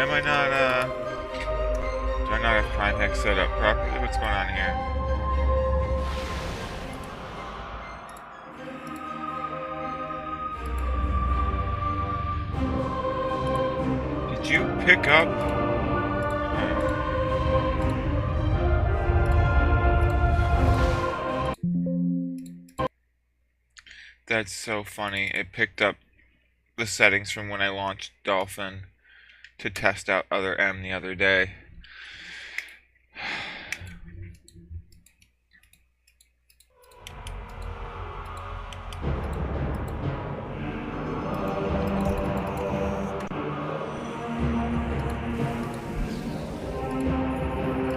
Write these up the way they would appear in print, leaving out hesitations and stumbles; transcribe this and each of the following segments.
Why am I not, do I not have Prime Hack set up properly? What's going on here? Did you pick up? That's so funny. It picked up the settings from when I launched Dolphin to test out other M the other day.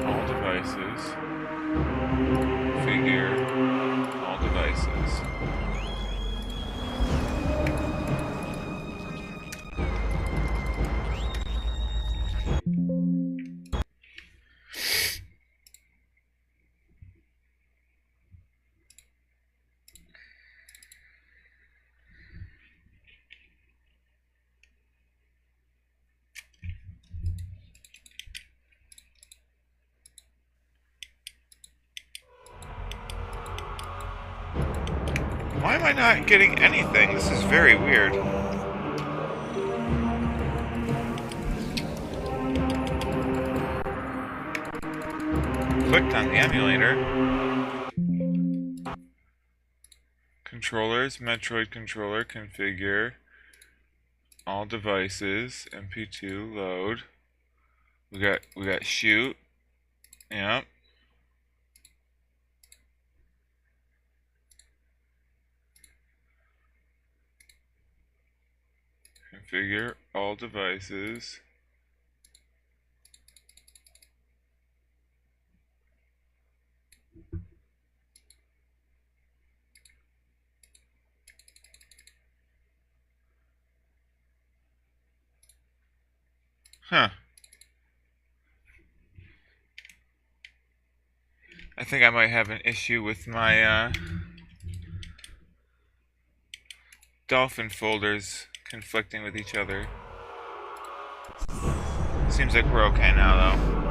All devices. Figure. All devices. Why am I not getting anything? This is very weird. Clicked on the emulator. Controllers, Metroid controller, configure. All devices, MP2, load. We got shoot. Yep. Configure all devices. Huh. I think I might have an issue with my Dolphin folders conflicting with each other. Seems like we're okay now, though.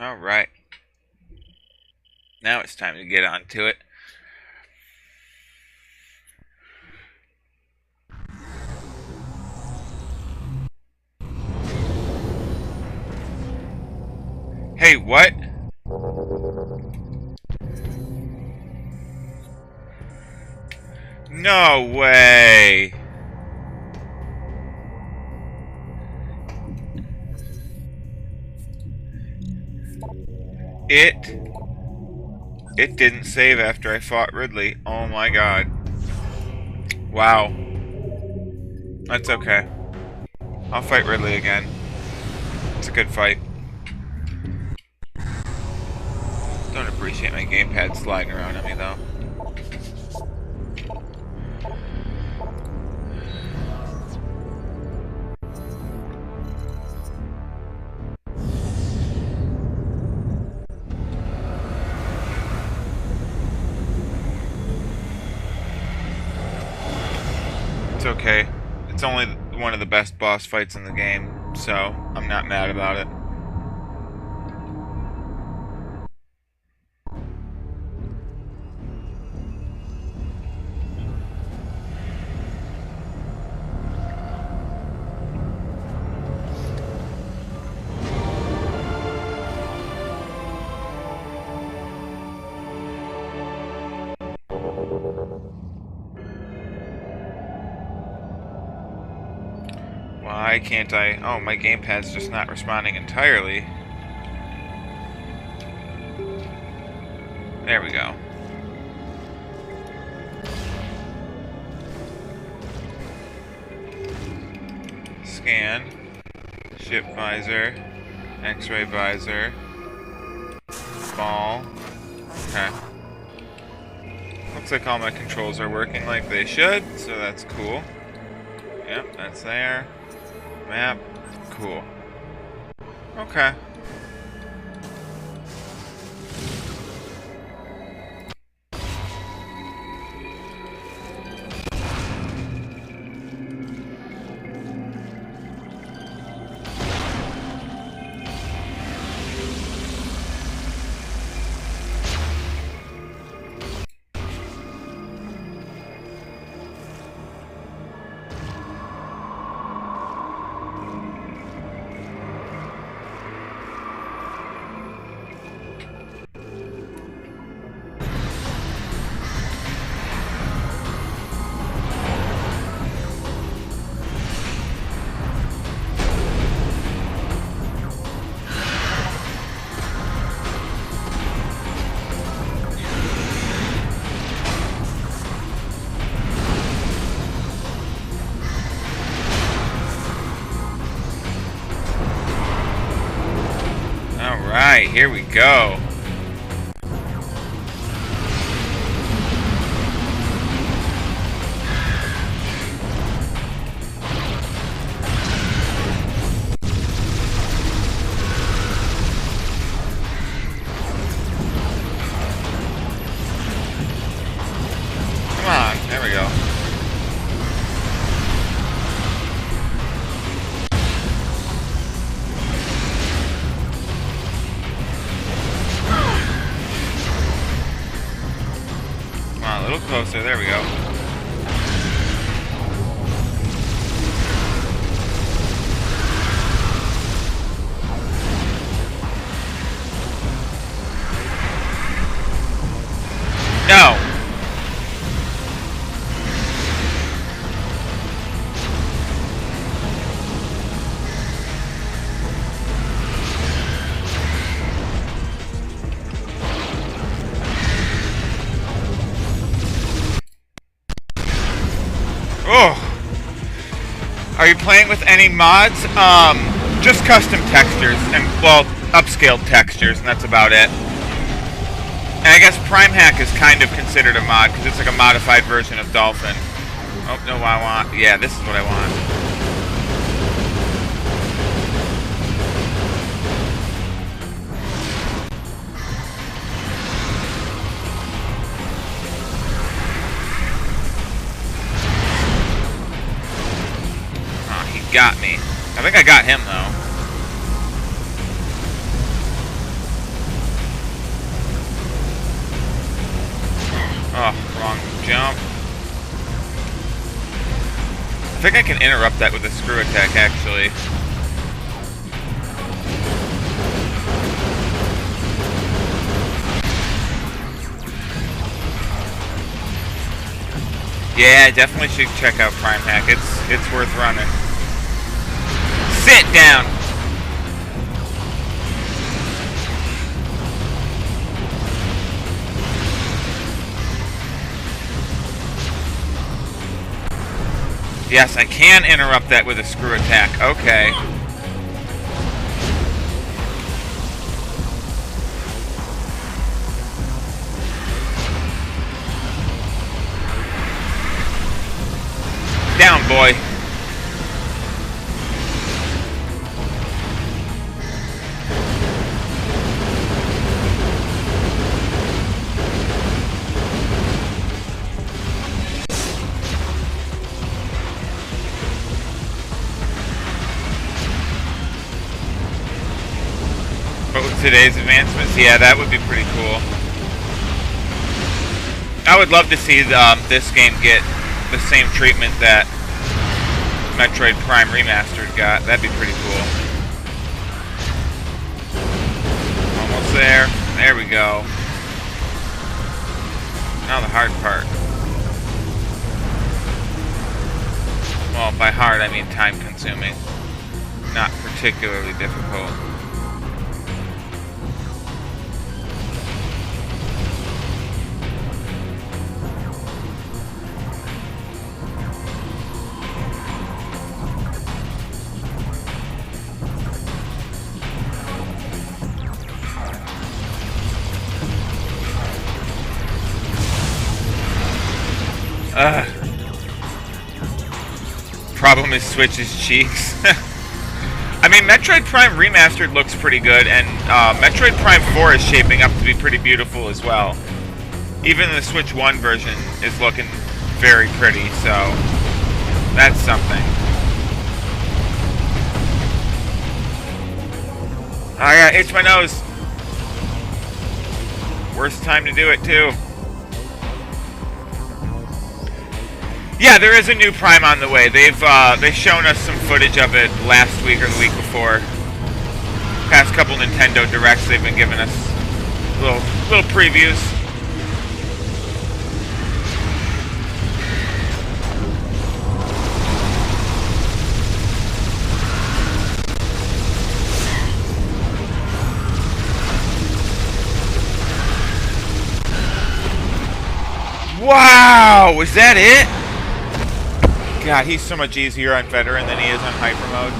Alright. Now it's time to get on to it. Hey, what? No way! It didn't save after I fought Ridley. Oh my god. Wow. That's okay. I'll fight Ridley again. It's a good fight. Don't appreciate my gamepad sliding around at me though. It's okay. It's only one of the best boss fights in the game, so I'm not mad about it. Why can't I? Oh, my gamepad's just not responding entirely. There we go. Scan. Ship visor. X-ray visor. Ball. Okay. Looks like all my controls are working like they should, so that's cool. Yep, that's there. Map. Cool. Okay. Alright, here we go. Come on, there we go. A little closer, there we go. No! Oh! Are you playing with any mods? Just custom textures, and, well, upscaled textures, and that's about it. And I guess Prime Hack is kind of considered a mod, because it's like a modified version of Dolphin. Oh, no, I want... Yeah, this is what I want. Got me. I think I got him, though. Oh, wrong jump. I think I can interrupt that with a screw attack, actually. Yeah, I definitely should check out Prime Hack. It's worth running. Sit down! Yes, I can interrupt that with a screw attack. Okay. Down, boy. Today's advancements, yeah, that would be pretty cool. I would love to see this game get the same treatment that Metroid Prime Remastered got. That'd be pretty cool. Almost there. There we go. Now the hard part. Well, by hard I mean time-consuming. Not particularly difficult. Problem is Switch's cheeks. I mean, Metroid Prime Remastered looks pretty good, and Metroid Prime 4 is shaping up to be pretty beautiful as well. Even the Switch 1 version is looking very pretty, so that's something. Oh yeah, itch my nose. Worst time to do it, too. Yeah, there is a new Prime on the way. They've shown us some footage of it last week or the week before. Past couple Nintendo Directs, they've been giving us little previews. Wow, was that it? God, he's so much easier on Veteran than he is on Hyper Mode.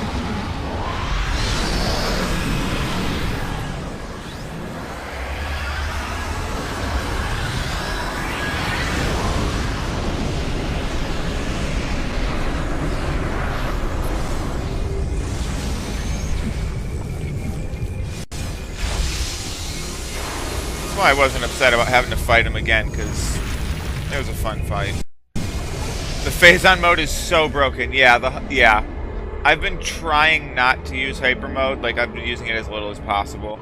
That's why I wasn't upset about having to fight him again, because it was a fun fight. The phase-on mode is so broken. Yeah, I've been trying not to use hyper mode. Like, I've been using it as little as possible.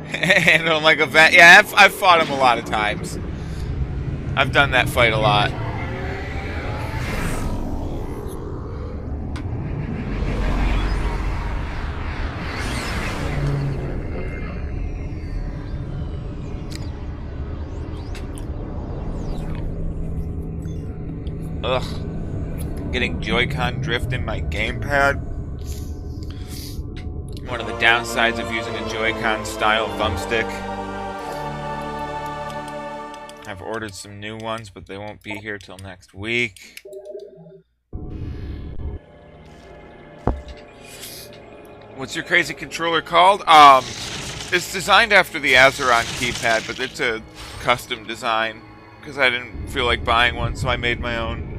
And I'm like, yeah, I've fought him a lot of times. I've done that fight a lot. Ugh. Getting Joy-Con drift in my gamepad. One of the downsides of using a Joy-Con style thumbstick. I've ordered some new ones, but they won't be here till next week. What's your crazy controller called? It's designed after the Azeron keypad, but it's a custom design because I didn't feel like buying one, so I made my own.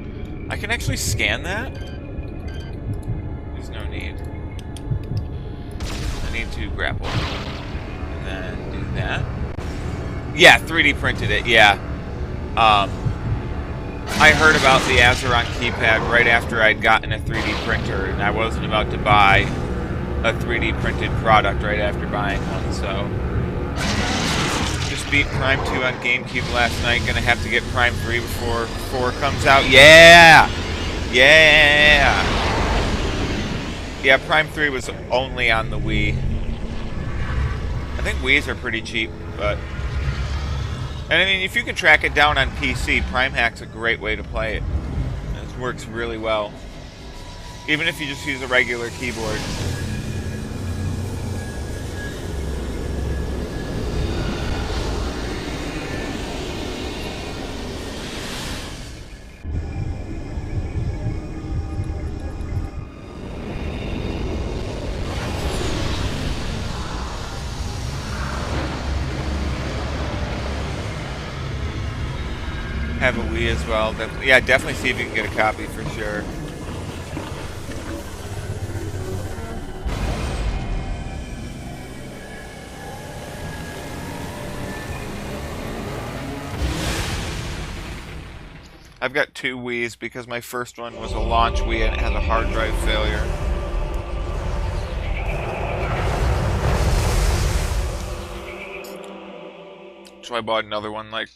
I can actually scan that? There's no need. I need to grapple. And then do that. Yeah, 3D printed it, yeah. I heard about the Azeron keypad right after I'd gotten a 3D printer, and I wasn't about to buy a 3D printed product right after buying one, so... Just beat Prime 2 on GameCube last night. Gonna have to get Prime 3 before 4 comes out. Yeah! Yeah! Yeah, Prime 3 was only on the Wii. I think Wii's are pretty cheap, but... And I mean, if you can track it down on PC, Prime Hack's a great way to play it. It works really well. Even if you just use a regular keyboard. Have a Wii as well. Yeah, definitely see if you can get a copy for sure. I've got 2 Wiis because my first one was a launch Wii and it has a hard drive failure. So I bought another one like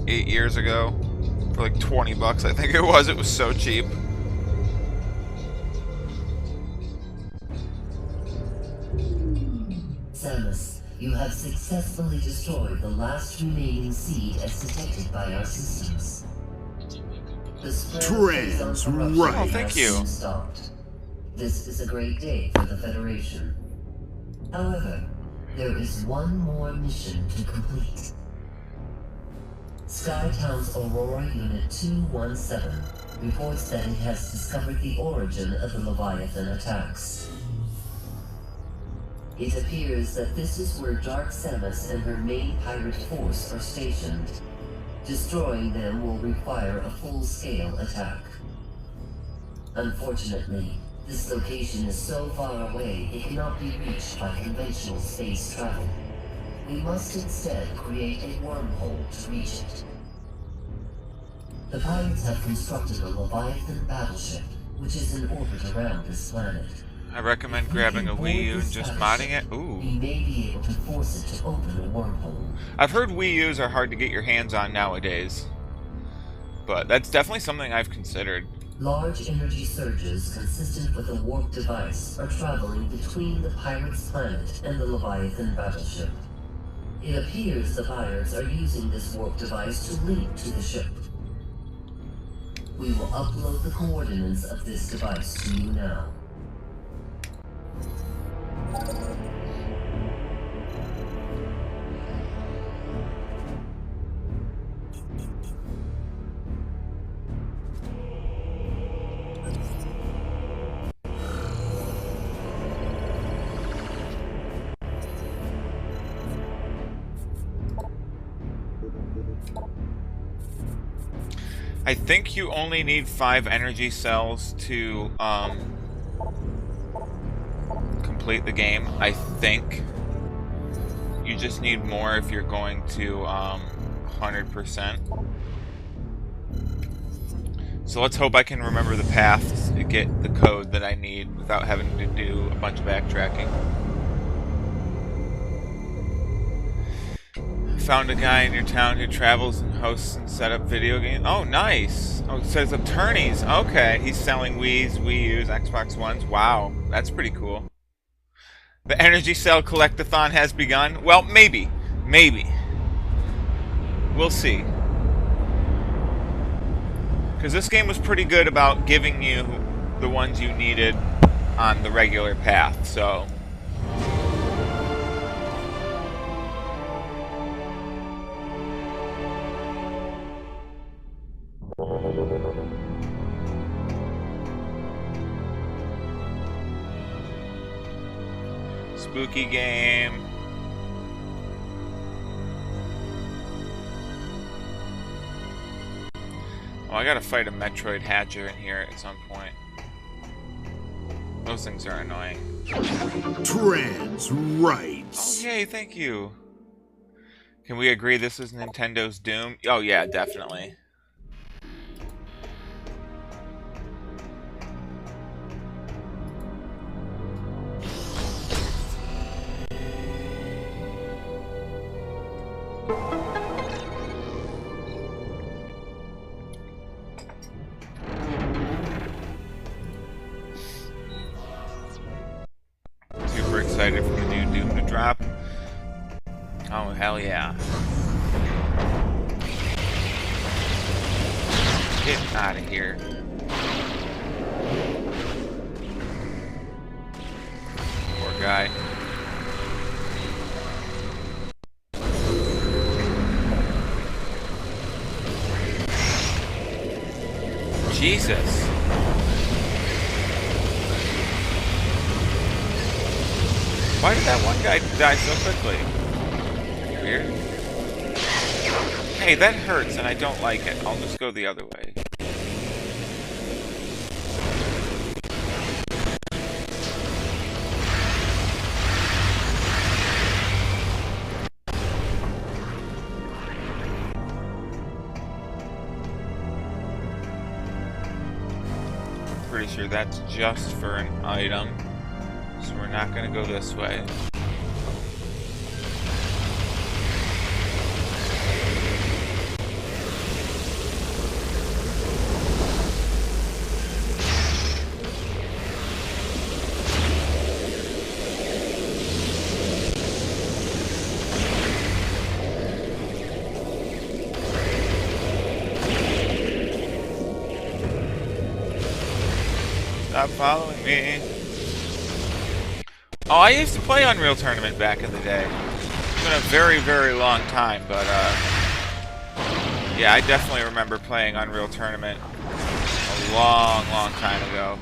8 years ago for like 20 bucks, I think it was. It was so cheap. Samus, you have successfully destroyed the last remaining seed as detected by our systems. The spread of corruption Oh, thank you. stopped. This is a great day for the Federation. However, there is one more mission to complete. Skytown's Aurora Unit 217 reports that it has discovered the origin of the Leviathan attacks. It appears that this is where Dark Samus and her main pirate force are stationed. Destroying them will require a full-scale attack. Unfortunately, this location is so far away it cannot be reached by conventional space travel. We must instead create a wormhole to reach it. The pirates have constructed a Leviathan battleship, which is in orbit around this planet. I recommend grabbing a Wii U and just modding it. Ooh. We may be able to force it to open a wormhole. I've heard Wii U's are hard to get your hands on nowadays. But that's definitely something I've considered. Large energy surges consistent with a warp device are traveling between the pirates' planet and the Leviathan battleship. It appears the pirates are using this warp device to link to the ship. We will upload the coordinates of this device to you now. I think you only need 5 energy cells to complete the game. I think you just need more if you're going to 100%. So let's hope I can remember the paths to get the code that I need without having to do a bunch of backtracking. Found a guy in your town who travels and hosts and set up video games. Oh, nice. Oh, it says attorneys. Okay, he's selling Wii's, Wii U's, Xbox Ones. Wow, that's pretty cool. The Energy Cell Collectathon has begun. Well, maybe. Maybe. We'll see. Because this game was pretty good about giving you the ones you needed on the regular path, so... Spooky game. Oh, I gotta fight a Metroid Hatcher in here at some point. Those things are annoying. Trans rights. Oh, yay, thank you. Can we agree this is Nintendo's Doom? Oh, yeah, definitely. Super excited for the new Doom to drop. Oh, hell yeah. Get out of here. Poor guy. Jesus. Why did that one guy die so quickly? Weird. Hey, that hurts and I don't like it. I'll just go the other way. Pretty sure that's just for an item. So we're not going to go this way. Stop following me. Oh, I used to play Unreal Tournament back in the day. It's been a very, very long time, but, yeah, I definitely remember playing Unreal Tournament a long, long time ago.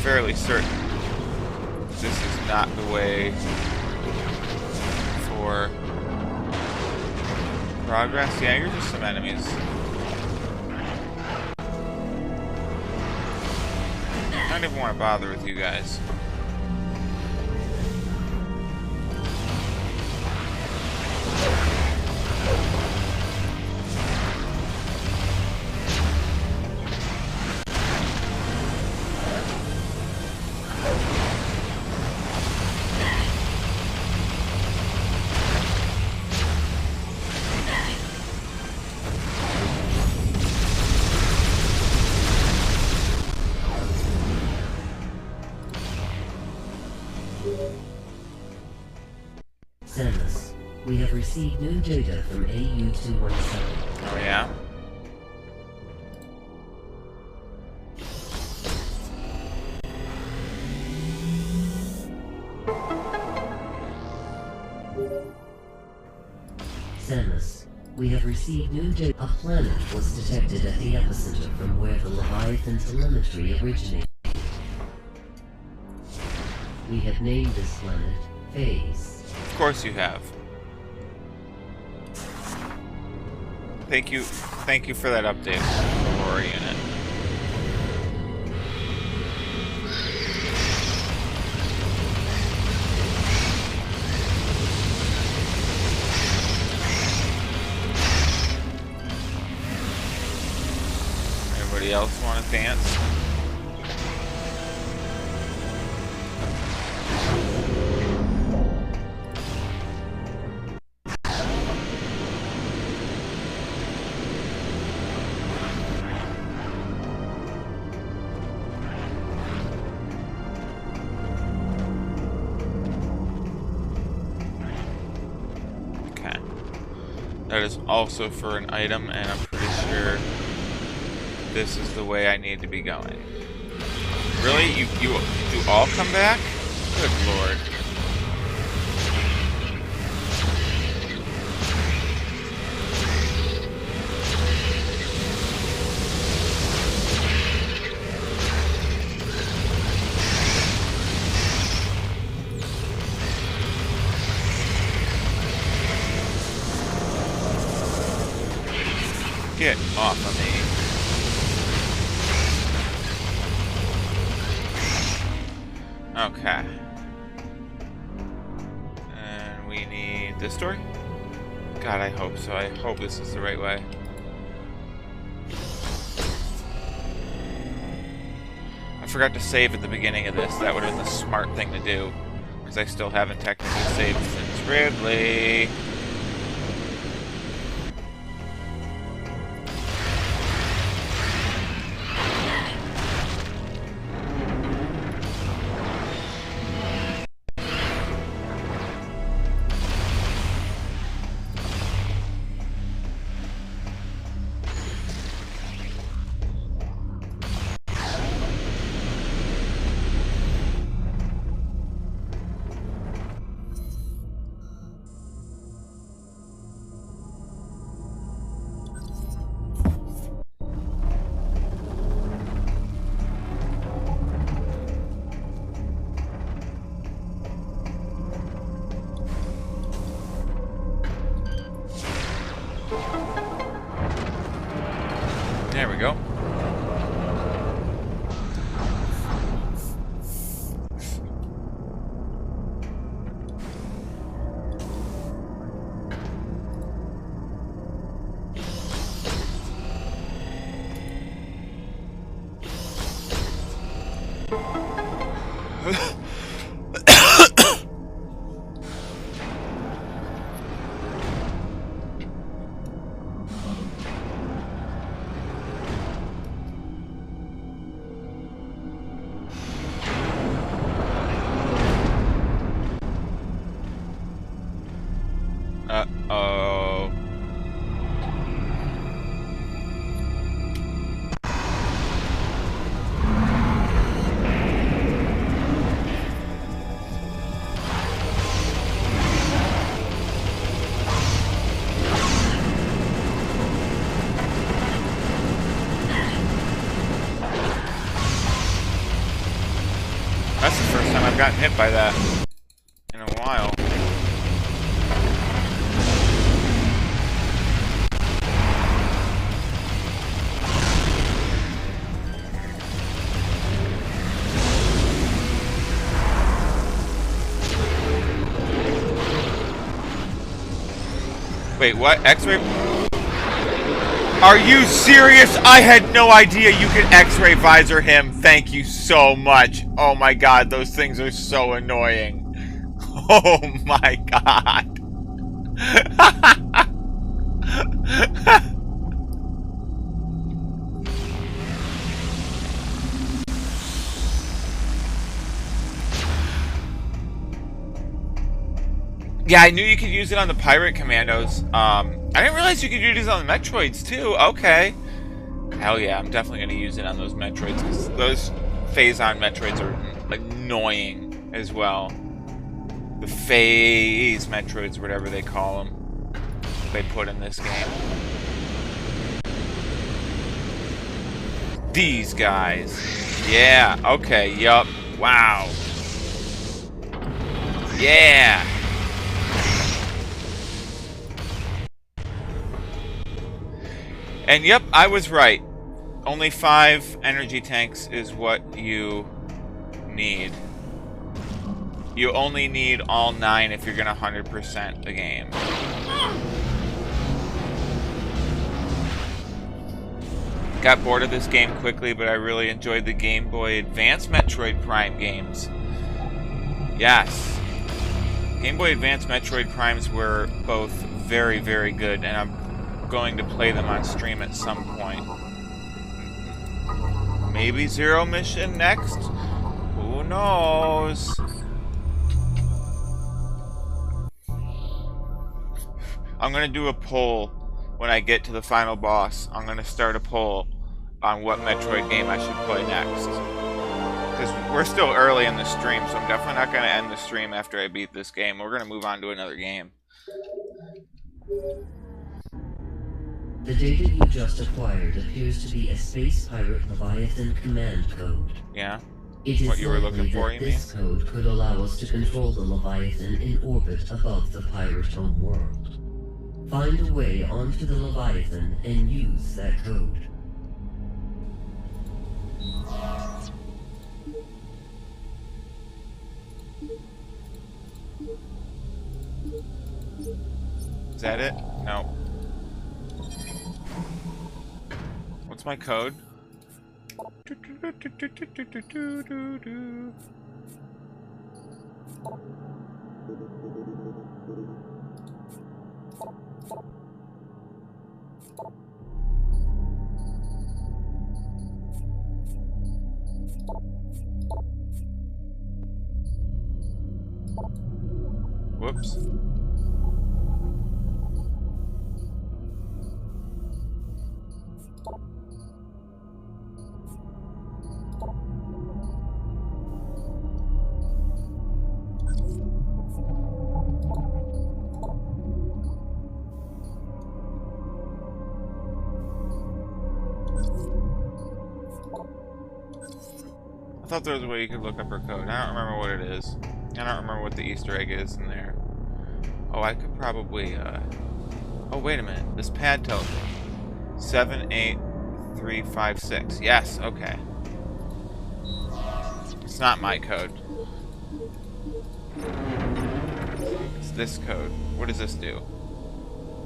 fairly certain this is not the way for progress. Yeah, you're just some enemies. I don't even want to bother with you guys. Samus, we have received new data from AU-217. Oh yeah? Samus, we have received new data. A planet was detected at the epicenter from where the Leviathan telemetry originated. We have named this planet Phase. Of course you have. Thank you for that update, Aurora unit. Anybody else want to dance? That is also for an item, and I'm pretty sure this is the way I need to be going. Really? You all come back? Good lord. Get off of me. Okay. And we need this door? God, I hope so. I hope this is the right way. I forgot to save at the beginning of this. That would have been the smart thing to do. Because I still haven't technically saved since Ridley. There we go. Uh-oh. That's the first time I've gotten hit by that in a while. Wait, what? X-ray? Are you serious? I had no idea you could X-ray visor him. Thank you so much. Oh my god, those things are so annoying. Oh my god. Yeah, I knew you could use it on the pirate commandos. I didn't realize you could use it on the Metroids too. Okay. Hell yeah, I'm definitely gonna use it on those Metroids because those phase-on Metroids are annoying as well. The phase Metroids, whatever they call them, they put in this game. These guys. Yeah. Okay. Yup. Wow. Yeah. And yep, I was right. Only 5 energy tanks is what you need. You only need all 9 if you're gonna 100% the game. Got bored of this game quickly, but I really enjoyed the Game Boy Advance Metroid Prime games. Yes. Game Boy Advance Metroid Primes were both very, very good, and I'm going to play them on stream at some point. Maybe Zero Mission next? Who knows? I'm gonna do a poll when I get to the final boss. I'm gonna start a poll on what Metroid game I should play next. Because we're still early in the stream, so I'm definitely not gonna end the stream after I beat this game. We're gonna move on to another game. The data you just acquired appears to be a Space Pirate Leviathan command code. Yeah? It is What you were looking for, that you mean? this code could allow us to control the Leviathan in orbit above the pirate home world. Find a way onto the Leviathan and use that code. Is that it? No. What's my code? Whoops. I thought there was a way you could look up her code. I don't remember what it is. I don't remember what the Easter egg is in there. Oh, I could probably, Oh, wait a minute. This pad tells me. 78356. Yes, okay. It's not my code. It's this code. What does this do?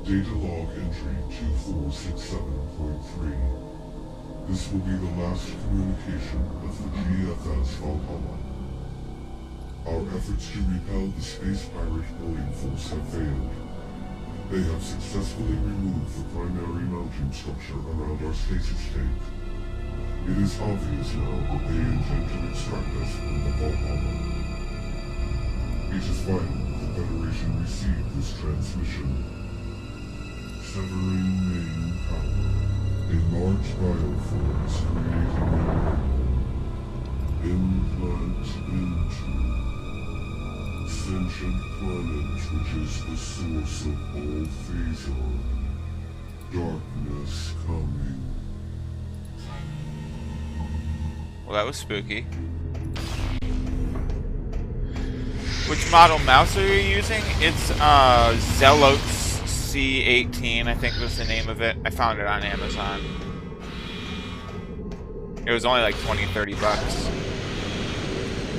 Data log entry 2467.3. This will be the last communication of the GFS Valhalla. Our efforts to repel the space pirate bullying force have failed. They have successfully removed the primary mounting structure around our stasis tank. It is obvious now that they intend to extract us from the Valhalla. It is vital the Federation receive this transmission. Severing main power. A large bioform is creating implant into sentient planet, which is the source of all phasor. Darkness coming. Well, that was spooky. Which model mouse are you using? It's Zelotes C18, I think was the name of it. I found it on Amazon. It was only like 20, 30 bucks.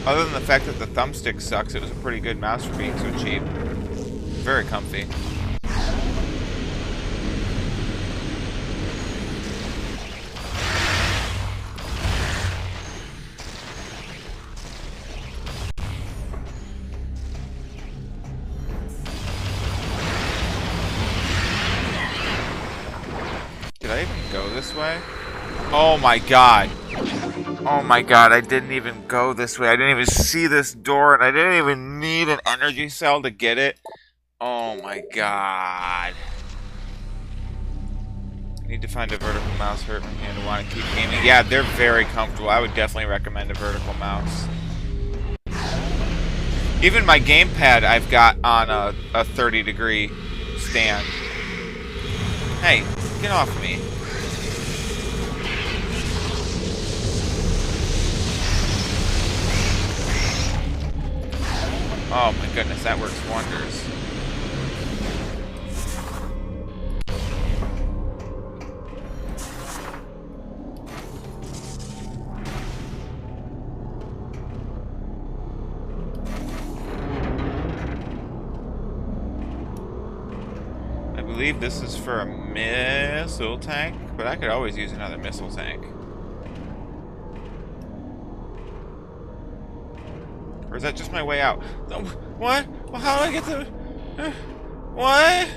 Other than the fact that the thumbstick sucks, it was a pretty good mouse for being so cheap. Very comfy. Did I even go this way? Oh my god. Oh my god, I didn't even go this way. I didn't even see this door, and I didn't even need an energy cell to get it. Oh my god. I need to find a vertical mouse for me to want to keep gaming. Yeah, they're very comfortable. I would definitely recommend a vertical mouse. Even my gamepad I've got on a 30-degree stand. Hey, get off me. Oh my goodness, that works wonders. I believe this is for a missile tank, but I could always use another missile tank. Or is that just my way out? Oh, what? Well, how do I get to... what?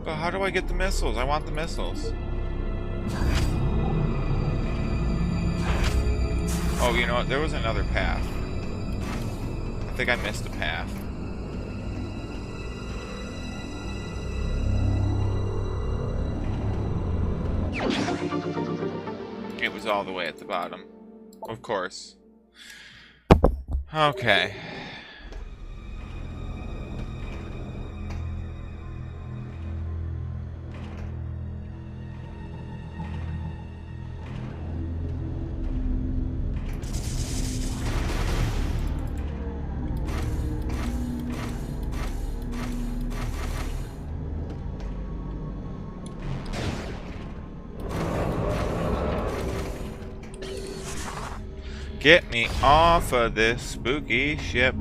But how do I get the missiles? I want the missiles. Oh, you know what? There was another path. I think I missed a path. It was all the way at the bottom. Of course. Okay. Get me off of this spooky ship.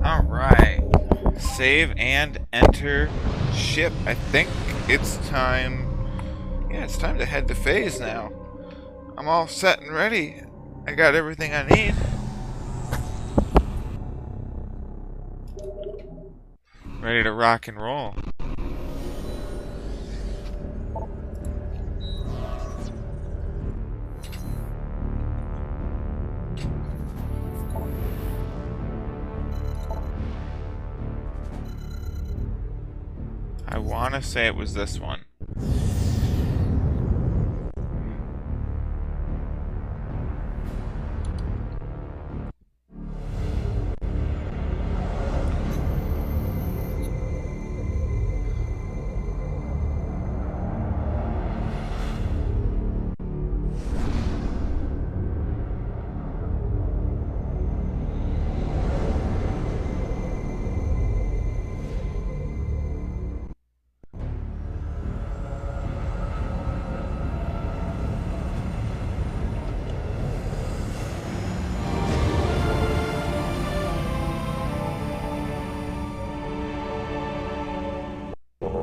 Alright. Save and enter ship. I think it's time... Yeah, it's time to head to phase now. I'm all set and ready. I got everything I need. Ready to rock and roll. I want to say it was this one.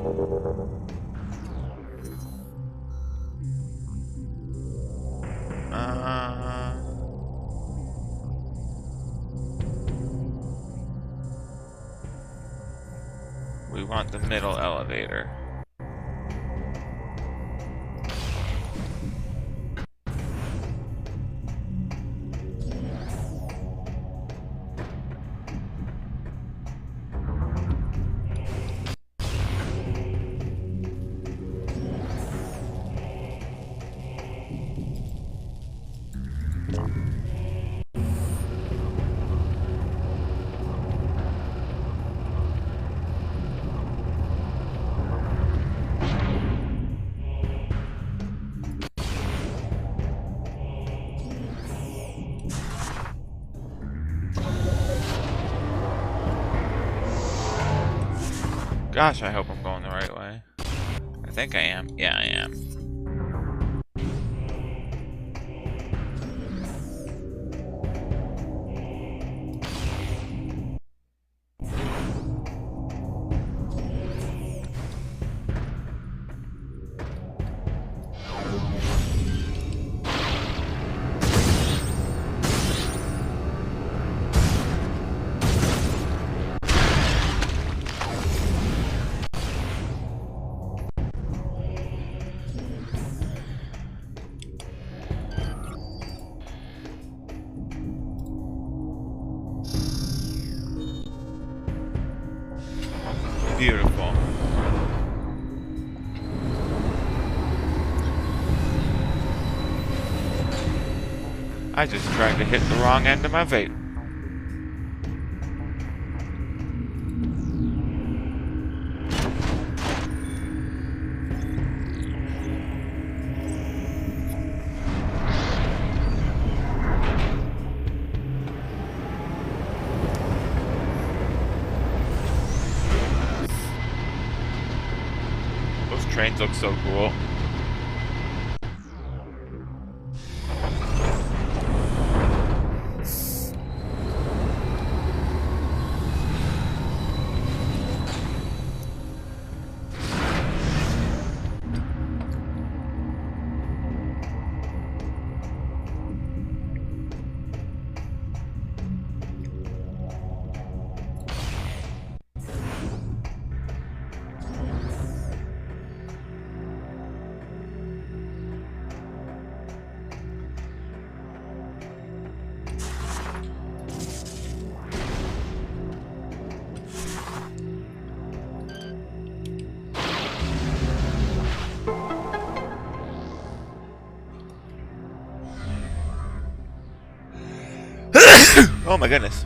Uh, we want the middle elevator. Gosh, I hope I'm going the right way. I think I am. Yeah, I am. Beautiful. I just tried to hit the wrong end of my vape. Those trains look so cool. Oh my goodness.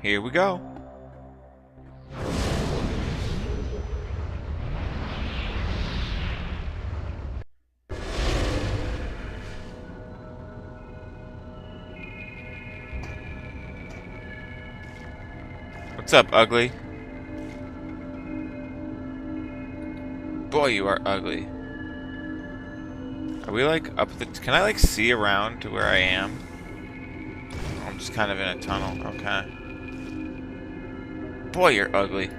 Here we go. What's up, ugly? Boy, you are ugly. Are we like up the... Can I like see around to where I am? I'm just kind of in a tunnel. Okay. Boy, you're ugly.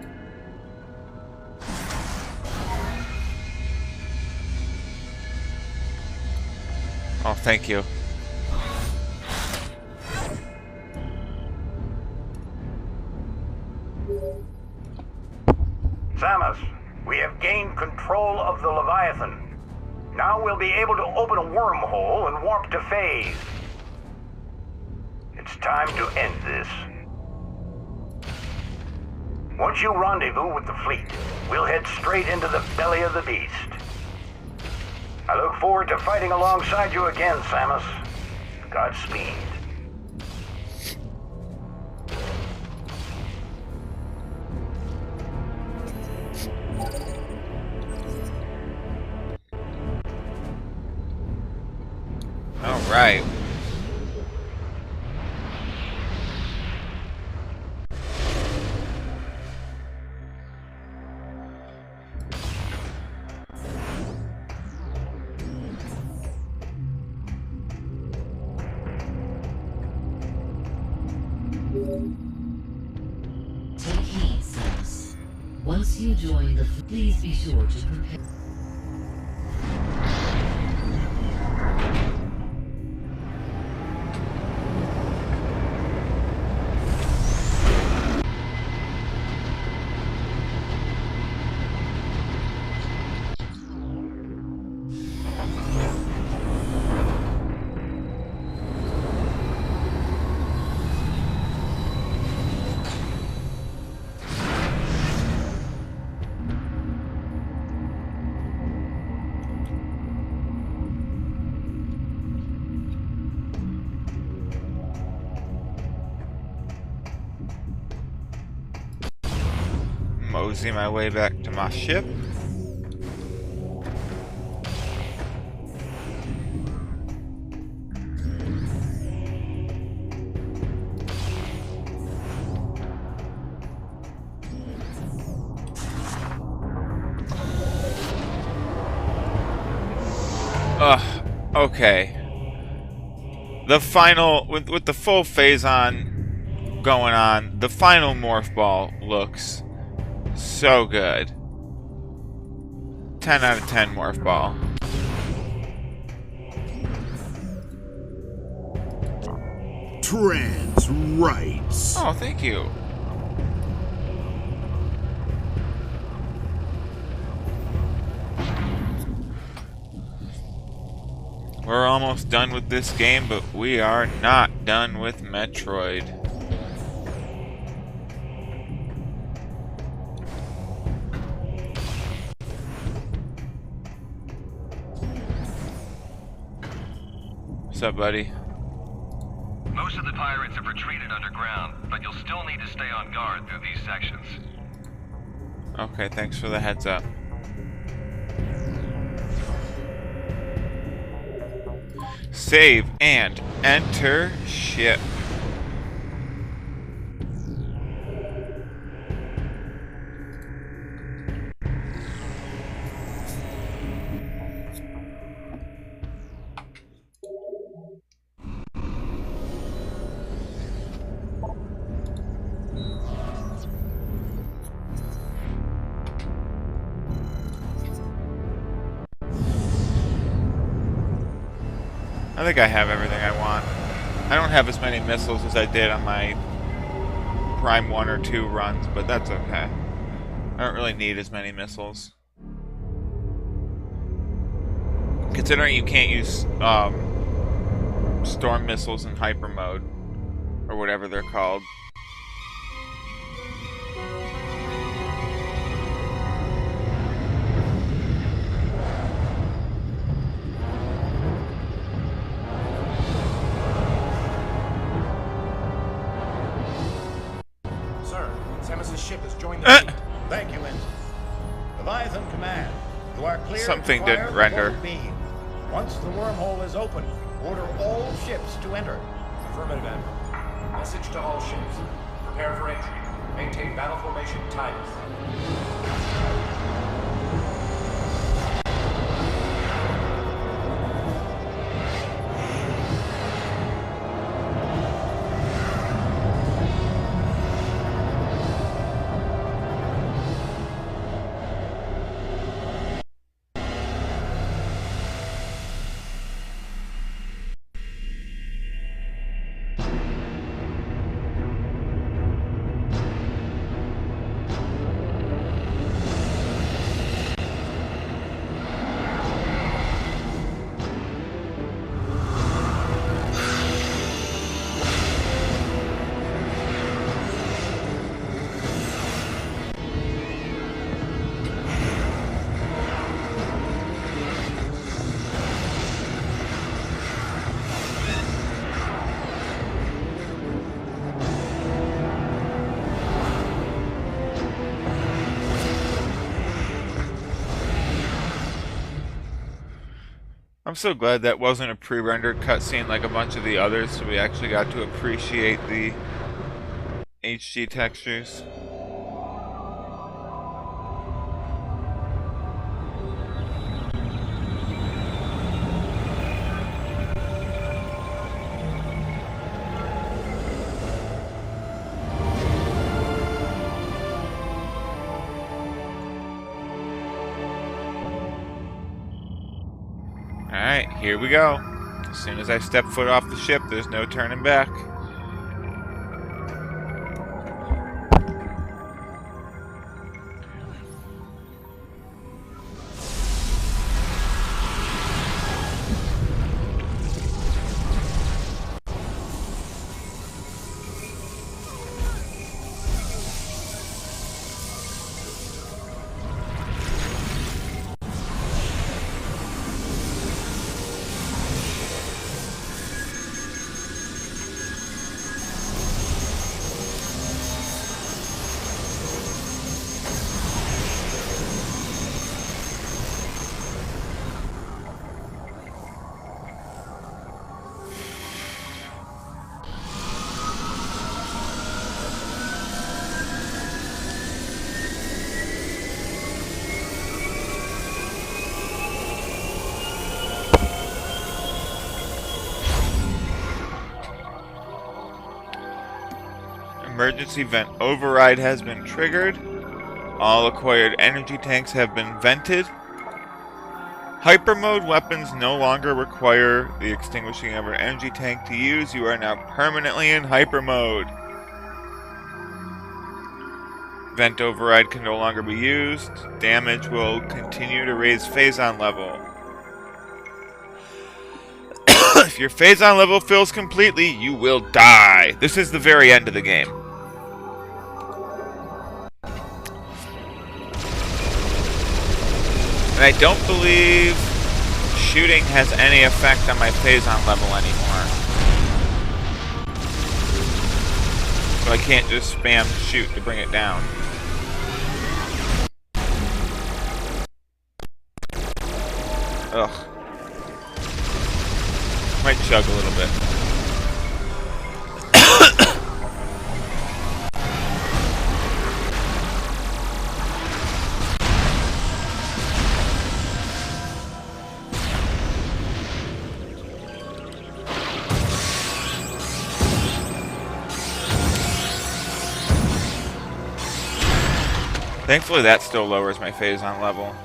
Oh, thank you. Samus, we have gained control of the Leviathan. Now we'll be able to open a wormhole and warp to phase. It's time to end this. Once you rendezvous with the fleet, we'll head straight into the belly of the beast. I look forward to fighting alongside you again, Samus. Godspeed. All right. Once you join the please be sure to prepare. Mosey my way back to my ship. Okay. The final, with the full phase on going on, the final morph ball looks so good. 10 out of 10 morph ball. Trans rights. Oh, thank you. We're almost done with this game, but we are not done with Metroid. What's up, buddy? Most of the pirates have retreated underground, but you'll still need to stay on guard through these sections. Okay, thanks for the heads up. Save and enter ship. I think I have everything I want. I don't have as many missiles as I did on my Prime 1 or 2 runs, but that's okay. I don't really need as many missiles. Considering you can't use storm missiles in hyper mode, or whatever they're called. Ship has joined the fleet. Thank you, Ensign. Leviathan Command, you are clear. Something to fire didn't the render. forward beam. Once the wormhole is open, order all ships to enter. Affirmative, Admiral. Message to all ships. Prepare for entry. Maintain battle formation Titus. I'm so glad that wasn't a pre-rendered cutscene like a bunch of the others, so we actually got to appreciate the HD textures. Alright, here we go. As soon as I step foot off the ship, there's no turning back. Emergency vent override has been triggered. All acquired energy tanks have been vented. Hyper mode weapons no longer require the extinguishing of an energy tank to use. You are now permanently in hyper mode. Vent override can no longer be used. Damage will continue to raise phazon level. If your phazon level fills completely, you will die. This is the very end of the game. And I don't believe shooting has any effect on my phazon level anymore. So I can't just spam shoot to bring it down. Ugh. Might chug a little bit. Thankfully that still lowers my phazon level.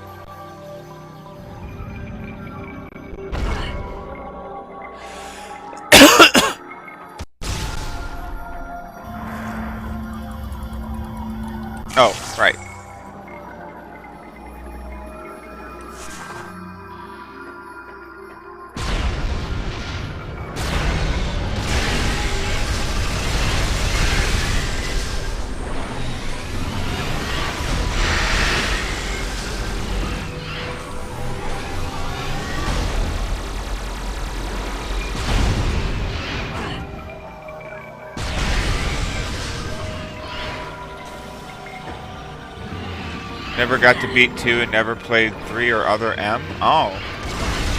Oh, right. Never got to beat 2 and never played 3 or Other M? Oh.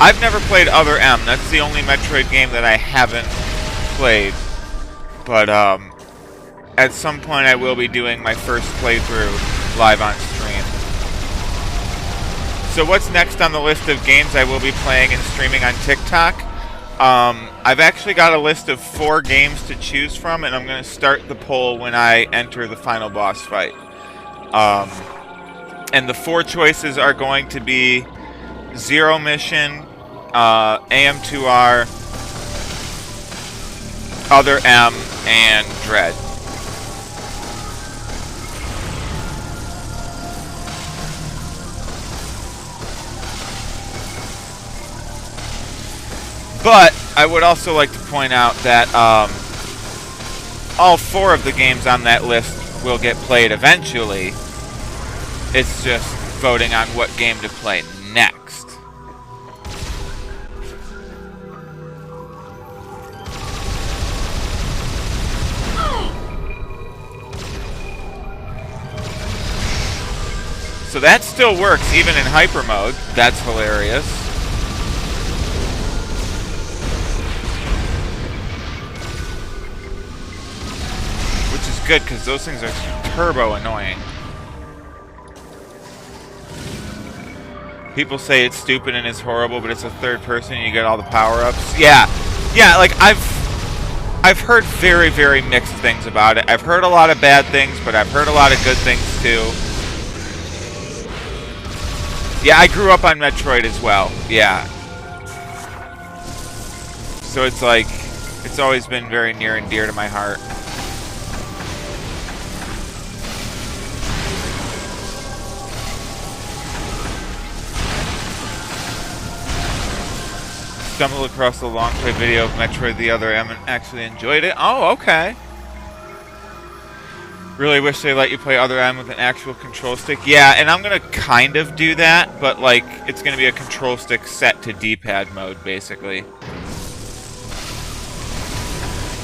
I've never played Other M. That's the only Metroid game that I haven't played. But, at some point I will be doing my first playthrough live on stream. So what's next on the list of games I will be playing and streaming on TikTok? I've actually got a list of 4 games to choose from, and I'm going to start the poll when I enter the final boss fight. And the 4 choices are going to be Zero Mission, AM2R, Other M, and Dread. But I would also like to point out that all 4 of the games on that list will get played eventually. It's just voting on what game to play next. So that still works even in hyper mode. That's hilarious. Which is good because those things are turbo annoying. People say it's stupid and it's horrible, but it's a third person and you get all the power-ups. Yeah, like I've heard very, very mixed things about it. I've heard a lot of bad things, but I've heard a lot of good things too. Yeah, I grew up on Metroid as well. Yeah. So it's like, it's always been very near and dear to my heart. Stumbled across the long play video of Metroid the Other M and actually enjoyed it. Oh, okay. Really wish they let you play Other M with an actual control stick. Yeah, and I'm gonna kind of do that, but like, it's gonna be a control stick set to D-pad mode, basically.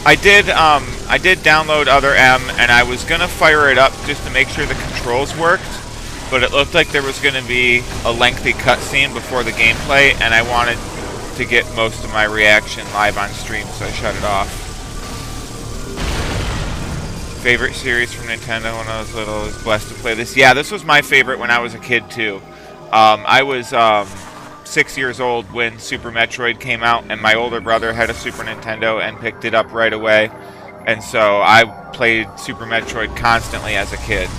I did download Other M, and I was gonna fire it up just to make sure the controls worked, but it looked like there was gonna be a lengthy cutscene before the gameplay, and I wanted to get most of my reaction live on stream, so I shut it off. Favorite series from Nintendo when I was little. I was blessed to play this. Yeah, this was my favorite when I was a kid too. I was 6 years old when Super Metroid came out, and my older brother had a Super Nintendo and picked it up right away, and so I played Super Metroid constantly as a kid.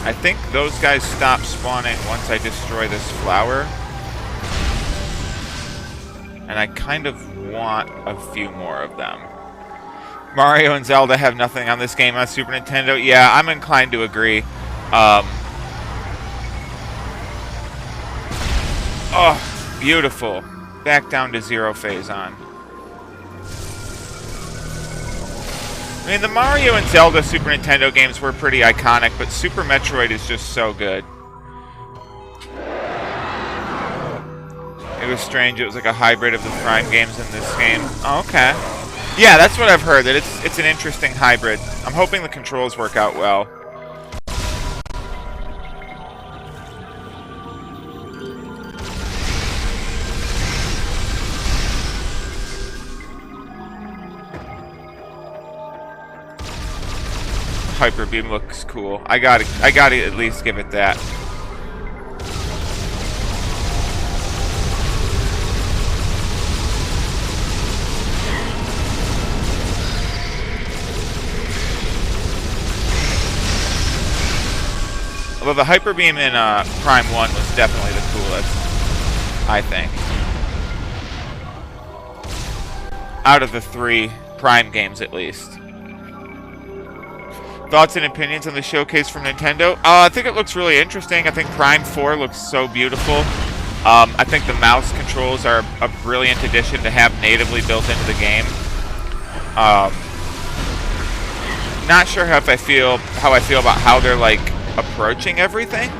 I think those guys stop spawning once I destroy this flower. And I kind of want a few more of them. Mario and Zelda have nothing on this game on Super Nintendo. Yeah, I'm inclined to agree. Oh, beautiful. Back down to 0 phase on. I mean, the Mario and Zelda Super Nintendo games were pretty iconic, but Super Metroid is just so good. It was strange. It was like a hybrid of the Prime games in this game. Oh, okay. Yeah, that's what I've heard, that it's an interesting hybrid. I'm hoping the controls work out well. Hyper Beam looks cool. I gotta at least give it that. Although the Hyper Beam in Prime 1 was definitely the coolest, I think. Out of the 3 Prime games, at least. Thoughts and opinions on the showcase from Nintendo? I think it looks really interesting. I think Prime 4 looks so beautiful. I think the mouse controls are a brilliant addition to have natively built into the game. Not sure how I feel about how they're like approaching everything.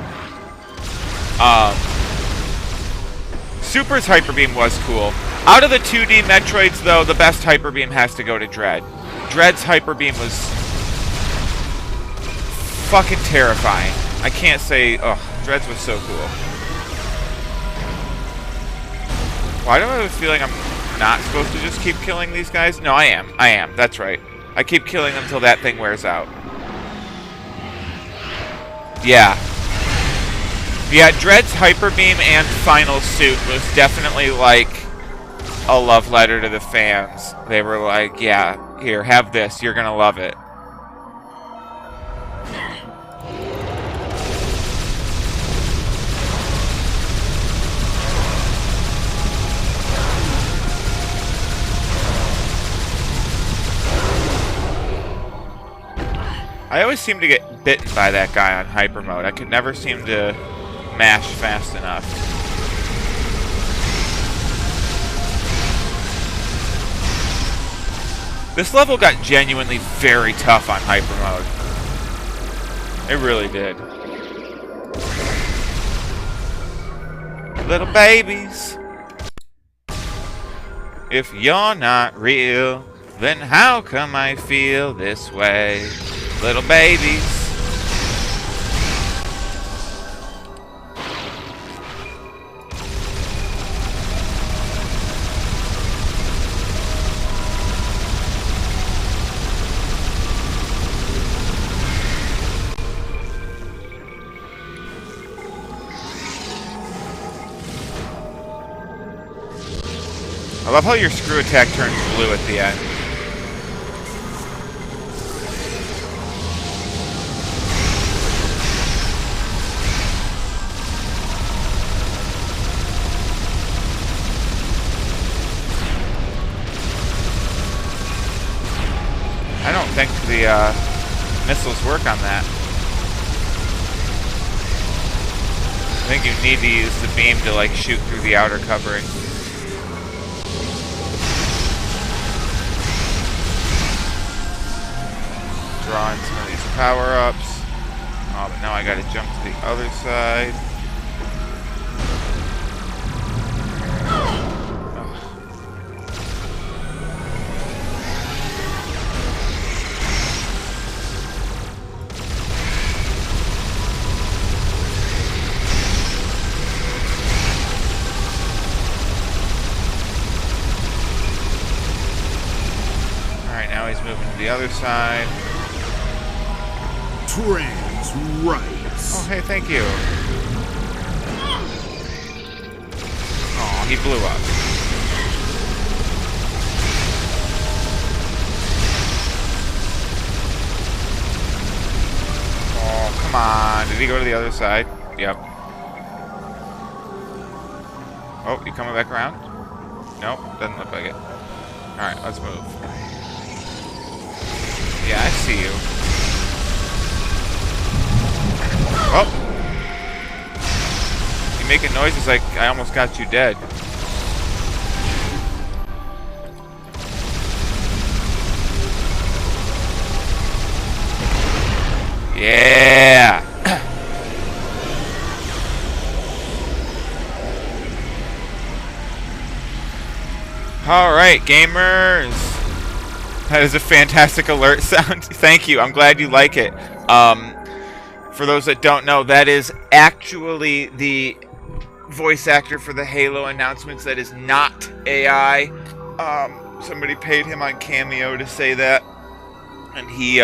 Super's Hyper Beam was cool. Out of the 2D Metroids, though, the best Hyper Beam has to go to Dread. Dread's Hyper Beam was fucking terrifying. I can't say... Ugh, Dreads was so cool. Why do I have a feeling I'm not supposed to just keep killing these guys? No, I am. That's right. I keep killing them until that thing wears out. Yeah. Yeah, Dread's Hyper Beam and Final Suit was definitely like a love letter to the fans. They were like, yeah, here, have this. You're gonna love it. I always seem to get bitten by that guy on hyper mode. I could never seem to mash fast enough. This level got genuinely very tough on hyper mode. It really did. Little babies, if you're not real, then how come I feel this way? Little babies. I love how your screw attack turns blue at the end. the missiles work on that. I think you need to use the beam to like shoot through the outer covering. Drawing some of these power-ups. Oh, but now I gotta jump to the other side. Alright, now he's moving to the other side. Trans right. Oh, hey, thank you. Oh, he blew up. Oh, come on. Did he go to the other side? Yep. Oh, you coming back around? Nope, doesn't look like it. Alright, let's move. Yeah, I see you. Oh! You're making noises like I almost got you dead. Yeah! Alright, gamers! That is a fantastic alert sound. Thank you. I'm glad you like it. For those that don't know, that is actually the voice actor for the Halo announcements. That is not AI. Somebody paid him on Cameo to say that. And he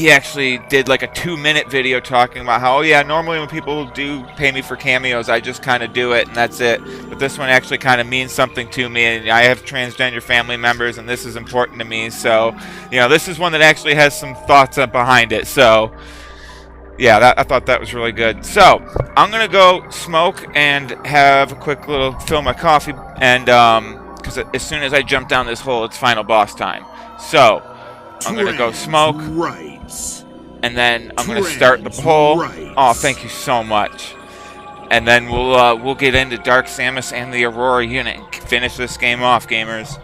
actually did like a 2-minute video talking about how, oh yeah, normally when people do pay me for cameos, I just kind of do it and that's it. But this one actually kind of means something to me, and I have transgender family members, and this is important to me. So, you know, this is one that actually has some thoughts behind it. So, yeah, I thought that was really good. So, I'm gonna go smoke and have a quick little fill my coffee, and because as soon as I jump down this hole, it's final boss time. So, I'm gonna go smoke. Right. And then I'm gonna start the poll. Right. Oh, thank you so much. And then we'll get into Dark Samus and the Aurora unit and finish this game off, gamers.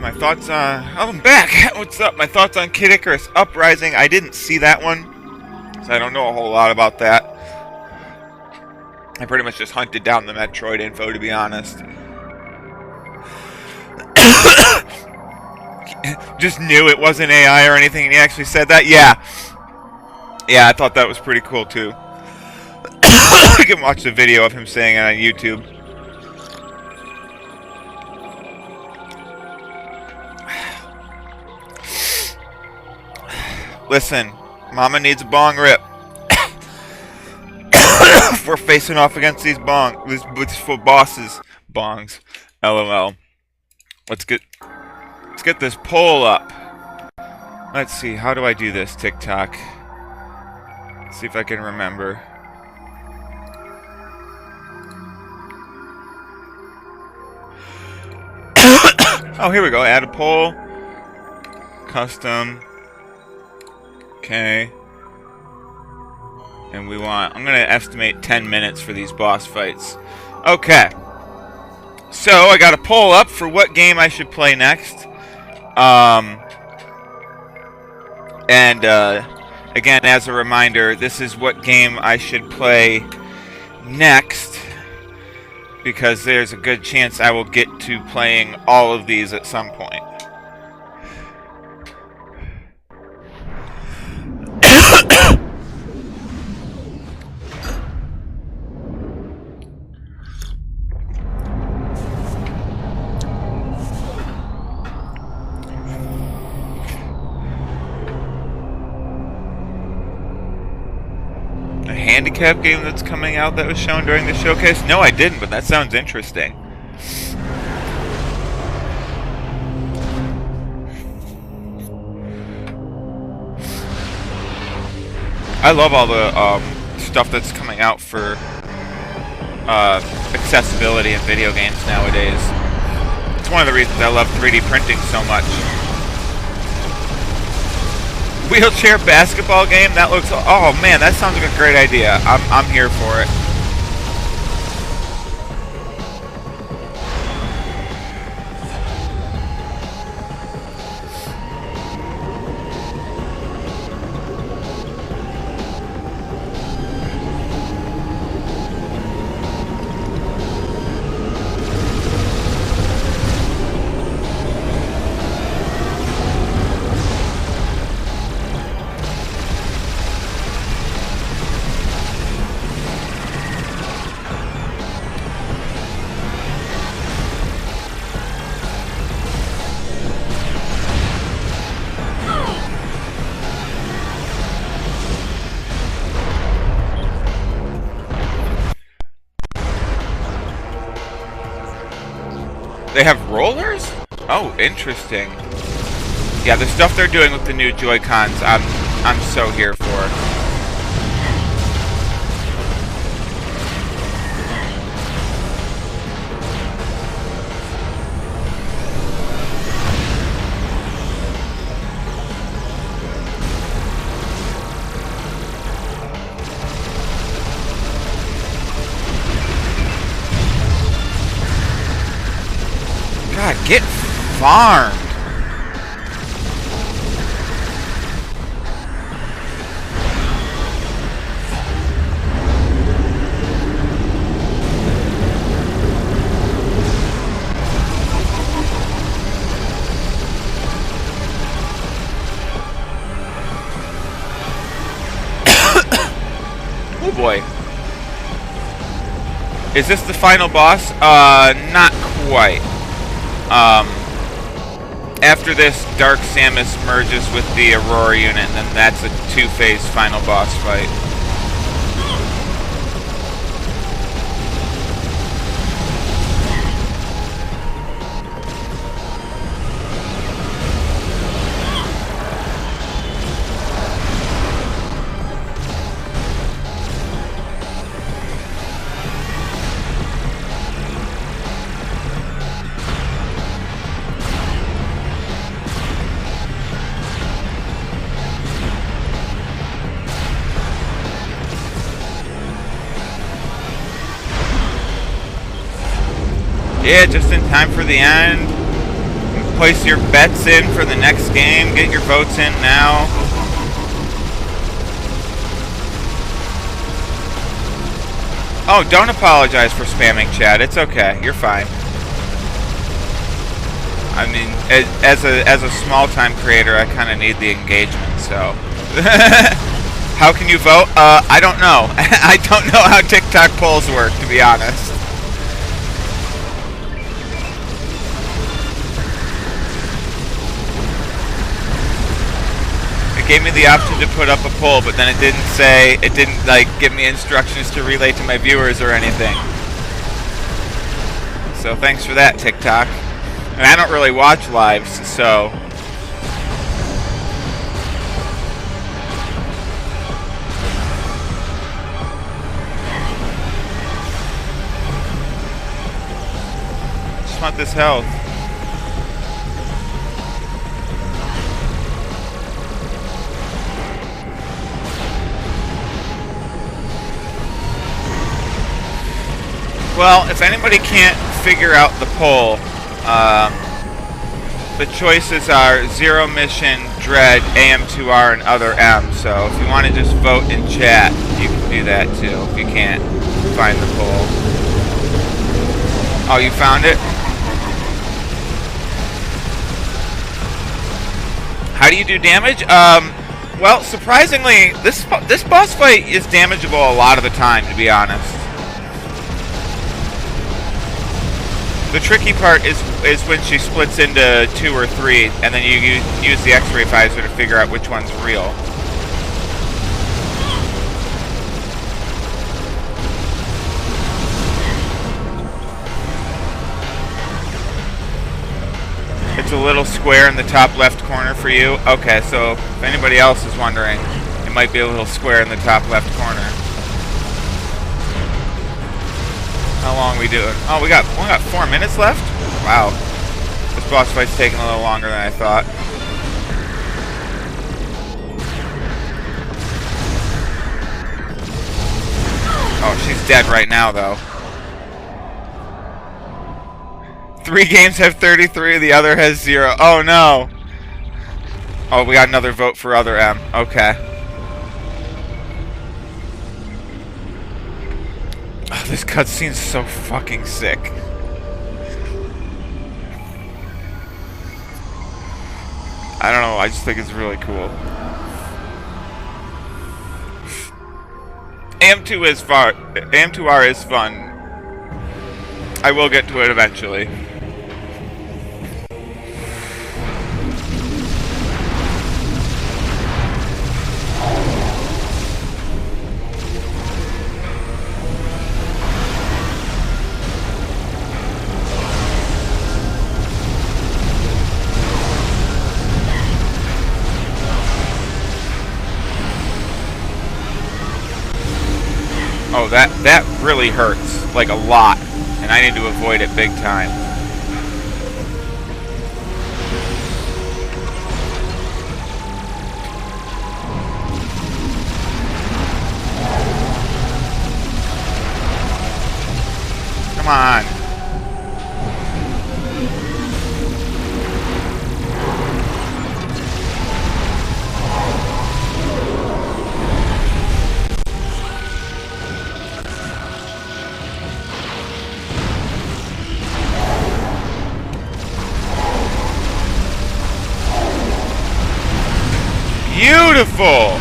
My thoughts on... Oh, I'm back! What's up? My thoughts on Kid Icarus Uprising. I didn't see that one, so I don't know a whole lot about that. I pretty much just hunted down the Metroid info, to be honest. Just knew it wasn't AI or anything, and he actually said that? Yeah. Yeah, I thought that was pretty cool, too. You can watch the video of him saying it on YouTube. Listen, Mama needs a bong rip. We're facing off against these bosses. Bongs. LOL. Let's get this poll up. Let's see, how do I do this, TikTok? Let's see if I can remember. Oh, here we go. Add a poll. Custom. Okay. And I'm going to estimate 10 minutes for these boss fights. Okay. So, I got a poll up for what game I should play next. Again, as a reminder, this is what game I should play next, because there's a good chance I will get to playing all of these at some point. Handicap game that's coming out that was shown during the showcase? No, I didn't, but that sounds interesting. I love all the stuff that's coming out for accessibility in video games nowadays. It's one of the reasons I love 3D printing so much. Wheelchair basketball game? That looks... Oh, man, that sounds like a great idea. I'm here for it. They have rollers? Oh, interesting. Yeah, the stuff they're doing with the new Joy-Cons, I'm so here for. God, get farmed. Oh boy. Is this the final boss? Not quite. After this, Dark Samus merges with the Aurora unit, and then that's a two-phase final boss fight. Yeah, just in time for the end. Place your bets in for the next game. Get your votes in now. Oh, don't apologize for spamming chat. It's okay. You're fine. I mean, as a small-time creator, I kind of need the engagement, so... How can you vote? I don't know. I don't know how TikTok polls work, to be honest. It gave me the option to put up a poll, but then it didn't, like, give me instructions to relay to my viewers or anything. So thanks for that, TikTok. And I don't really watch lives, so... Just want this health. Well, if anybody can't figure out the poll, the choices are Zero Mission, Dread, AM2R, and Other M. So if you want to just vote in chat, you can do that too if you can't find the poll. Oh, you found it? How do you do damage? Well, surprisingly, this boss fight is damageable a lot of the time, to be honest. The tricky part is when she splits into 2 or 3, and then you use the X-ray visor to figure out which one's real. It's a little square in the top left corner for you. Okay, so if anybody else is wondering, it might be a little square in the top left corner. How long are we doing? Oh, we got 4 minutes left? Wow. This boss fight's taking a little longer than I thought. Oh, she's dead right now, though. 3 games have 33, the other has 0. Oh, no. Oh, we got another vote for Other M. Okay. Oh, this cutscene's so fucking sick. I don't know, I just think it's really cool. AM2R is fun. I will get to it eventually. Oh, that really hurts, like a lot, and I need to avoid it big time. Come on. Beautiful!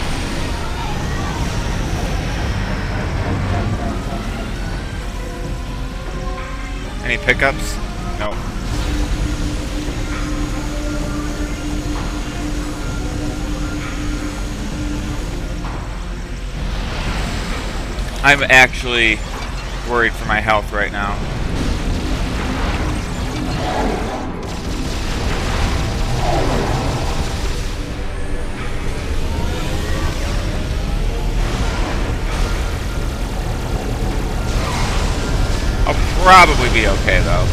Any pickups? No. I'm actually worried for my health right now. Probably be okay though.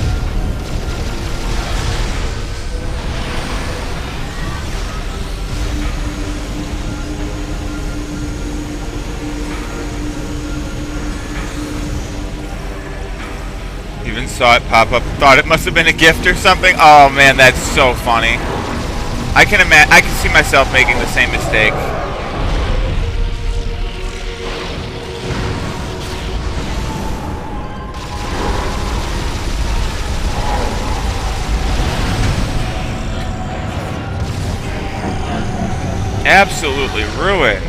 even saw it pop up. Thought it must have been a gift or something. Oh man, that's so funny. I can see myself making the same mistake. Absolutely ruined.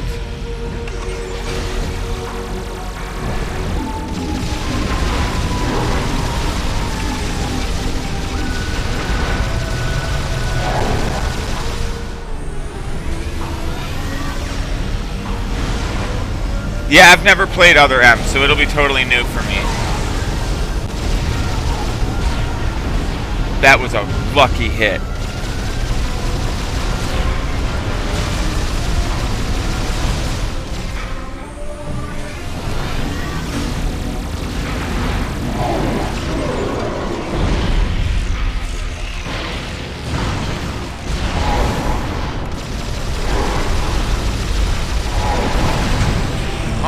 Yeah, I've never played other M's, so it'll be totally new for me. That was a lucky hit.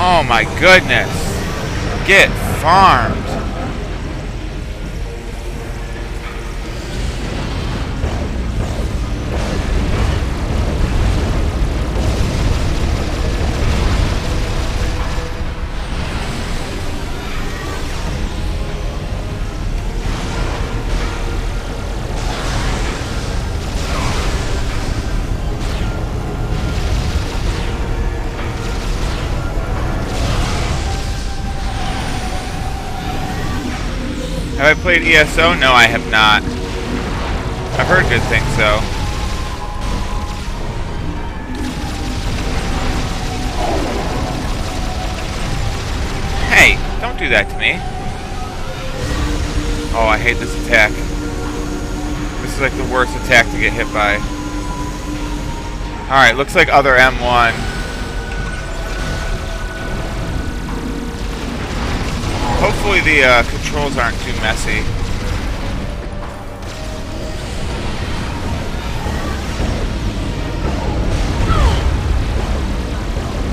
Oh my goodness. Get farmed. Have I played ESO? No, I have not. I've heard good things, though. Hey, don't do that to me. Oh, I hate this attack. This is like the worst attack to get hit by. Alright, looks like other M1. Hopefully the controls aren't too messy.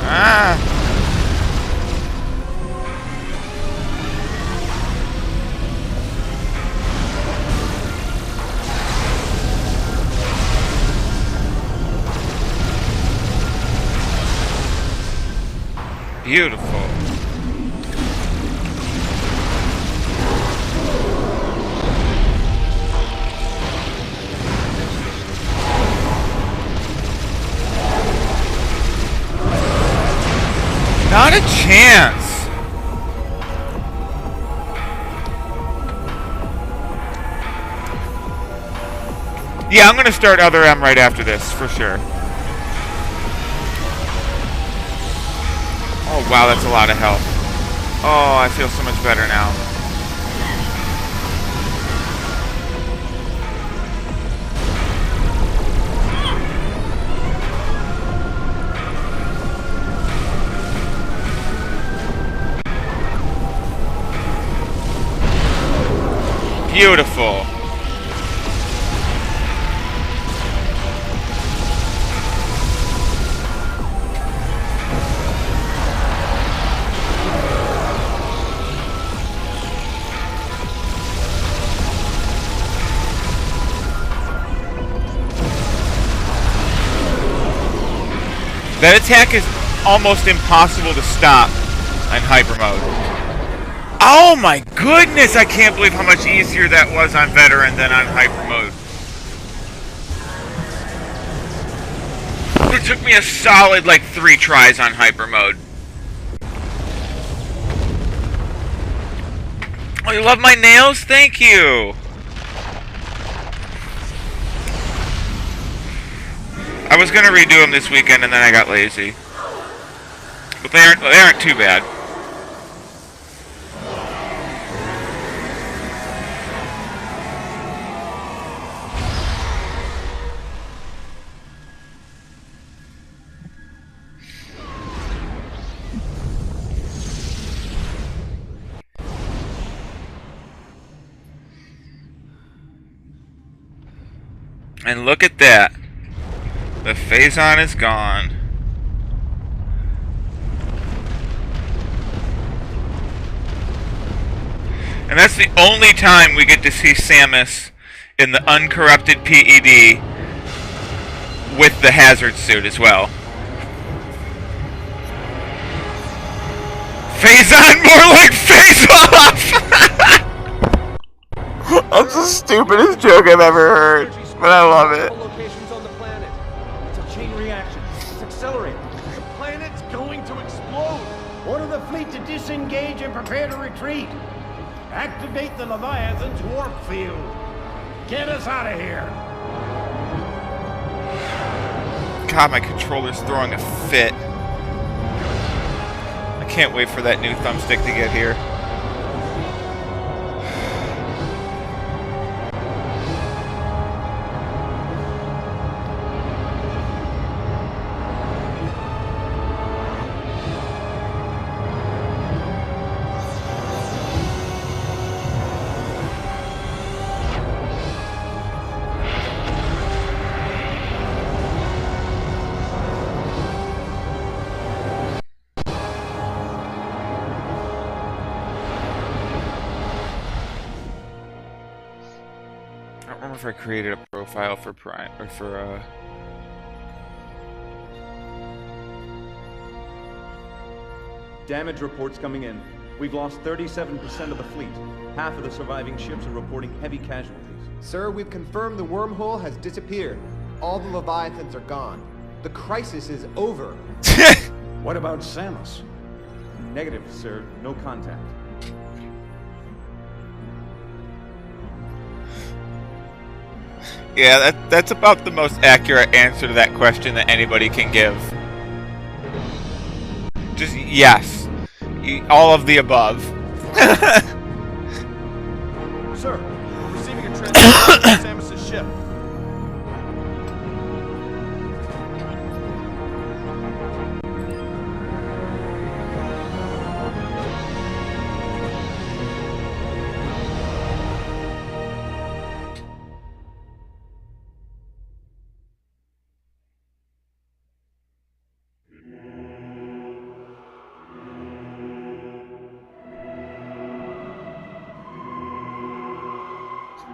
Ah! Beautiful. Not a chance. Yeah, I'm gonna start other M right after this, for sure. Oh wow, that's a lot of health. Oh, I feel so much better now. Beautiful. That attack is almost impossible to stop in hyper mode. Oh my goodness, I can't believe how much easier that was on veteran than on hyper mode. It took me a solid like 3 tries on hyper mode. Oh, you love my nails? Thank you. I was gonna redo them this weekend and then I got lazy. But they aren't too bad. And look at that. The Phazon is gone. And that's the only time we get to see Samus in the uncorrupted PED with the hazard suit as well. Phase on, more like phase off! That's the stupidest joke I've ever heard, but I love it. Locations on the planet. It's a chain reaction. It's accelerating. The planet's going to explode. Order the fleet to disengage and prepare to retreat. Activate the Leviathan's warp field. Get us out of here. God, my controller's throwing a fit. I can't wait for that new thumbstick to get here. I don't remember if I created a profile for Prime or for Damage reports coming in. We've lost 37% of the fleet. Half of the surviving ships are reporting heavy casualties. Sir, we've confirmed the wormhole has disappeared. All the Leviathans are gone. The crisis is over. What about Samus? Negative, sir. No contact. Yeah, that's about the most accurate answer to that question that anybody can give. Just yes. All of the above. Sir, we're receiving a transmission from Samus's ship.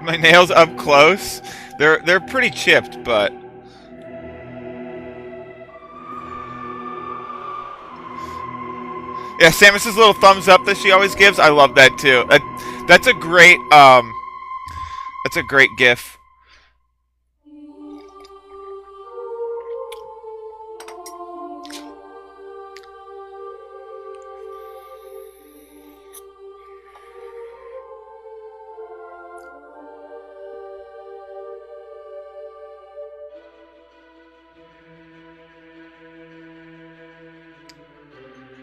My nails up close. They're pretty chipped, but yeah, Samus's little thumbs up that she always gives, I love that too. That's a great GIF.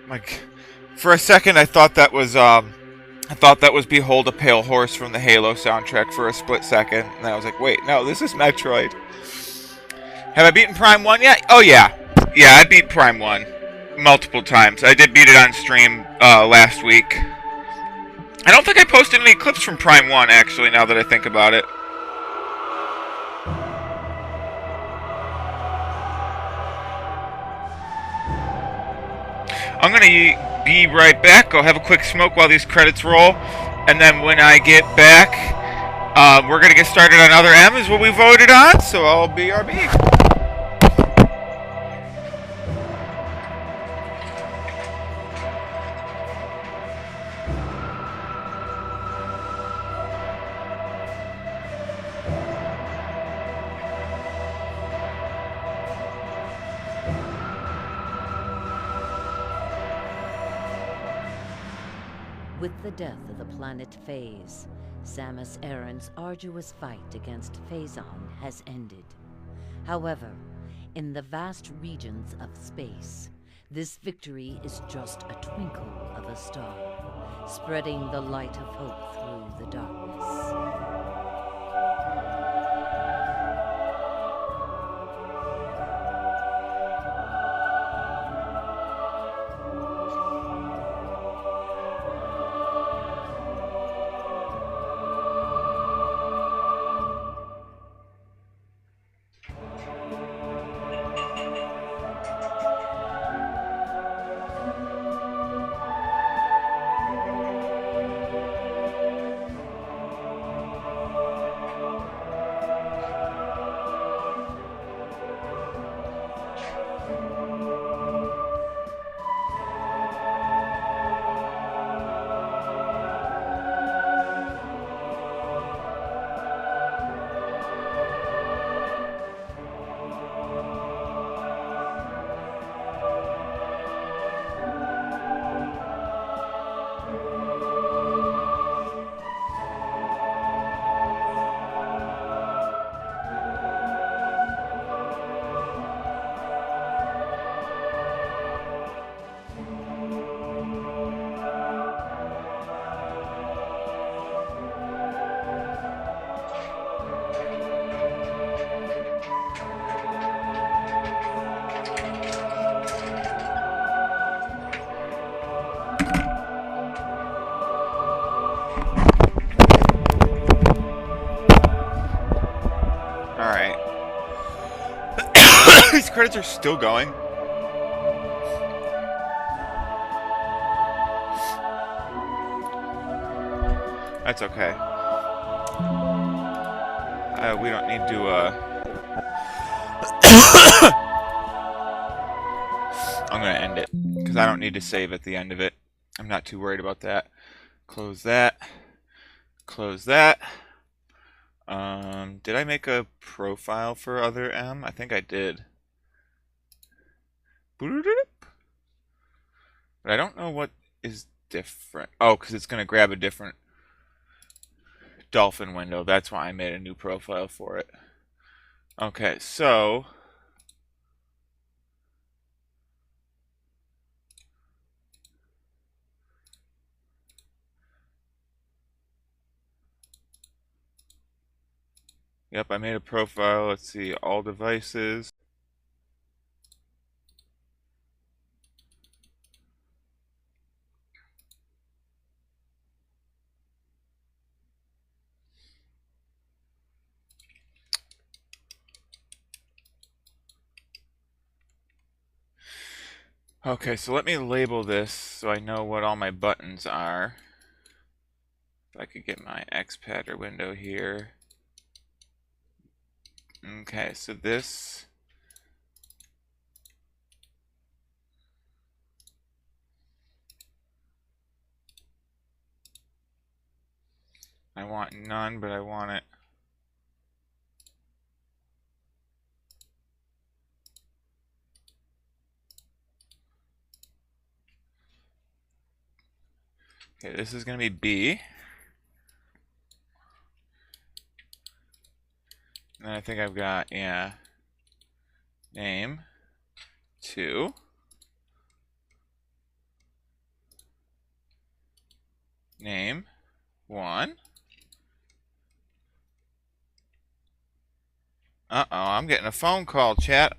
Like, for a second, I thought that was "Behold a Pale Horse" from the Halo soundtrack for a split second, and I was like, "Wait, no, this is Metroid." Have I beaten Prime 1 yet? Oh yeah, I beat Prime 1 multiple times. I did beat it on stream last week. I don't think I posted any clips from Prime 1 actually. Now that I think about it. I'm gonna be right back. Go have a quick smoke while these credits roll, and then when I get back, we're gonna get started on Other M is what we voted on. So I'll BRB. With the death of the planet Phase, Samus Aran's arduous fight against Phazon has ended. However, in the vast regions of space, this victory is just a twinkle of a star, spreading the light of hope through the darkness. credits are still going. That's okay. We don't need to, I'm gonna end it, because I don't need to save at the end of it. I'm not too worried about that. Close that. Close that. Did I make a profile for other M? I think I did. But I don't know what is different. Oh, because it's going to grab a different dolphin window. That's why I made a new profile for it. Okay, so... Yep, I made a profile. Let's see, all devices. Okay, so let me label this so I know what all my buttons are. If I could get my Xpadder window here. Okay, so this... I want none, but I want it... Okay, this is going to be B. And I think I've got, yeah, name, 2. Name, 1. Uh-oh, I'm getting a phone call, chat.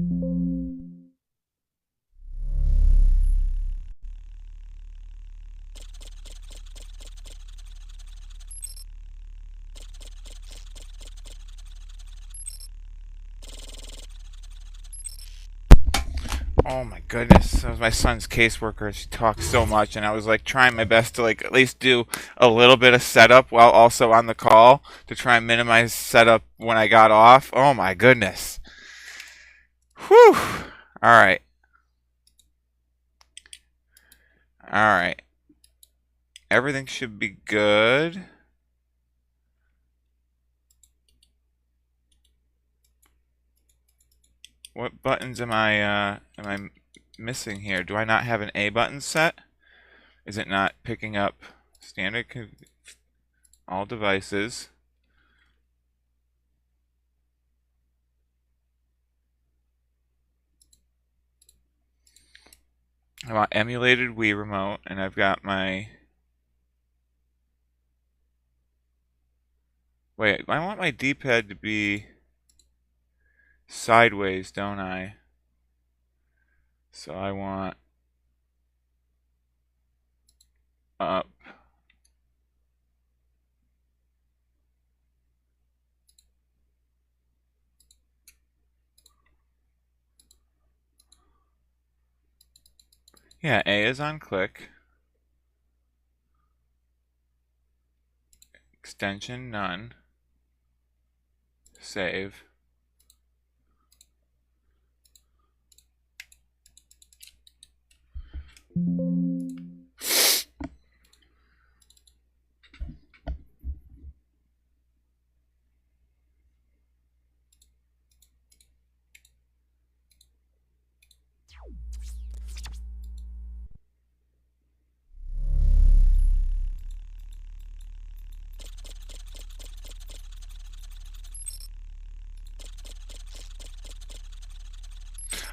Oh my goodness, that was my son's caseworker. She talks so much, and I was like trying my best to like at least do a little bit of setup while also on the call to try and minimize setup when I got off. Oh my goodness. Whew. Alright. Alright. Everything should be good. What buttons am I missing here? Do I not have an A button set? Is it not picking up standard all devices? I want emulated Wii remote, and I've got my... Wait, I want my D-pad to be sideways, don't I? So I want up. Yeah, A is on click. Extension none. Save.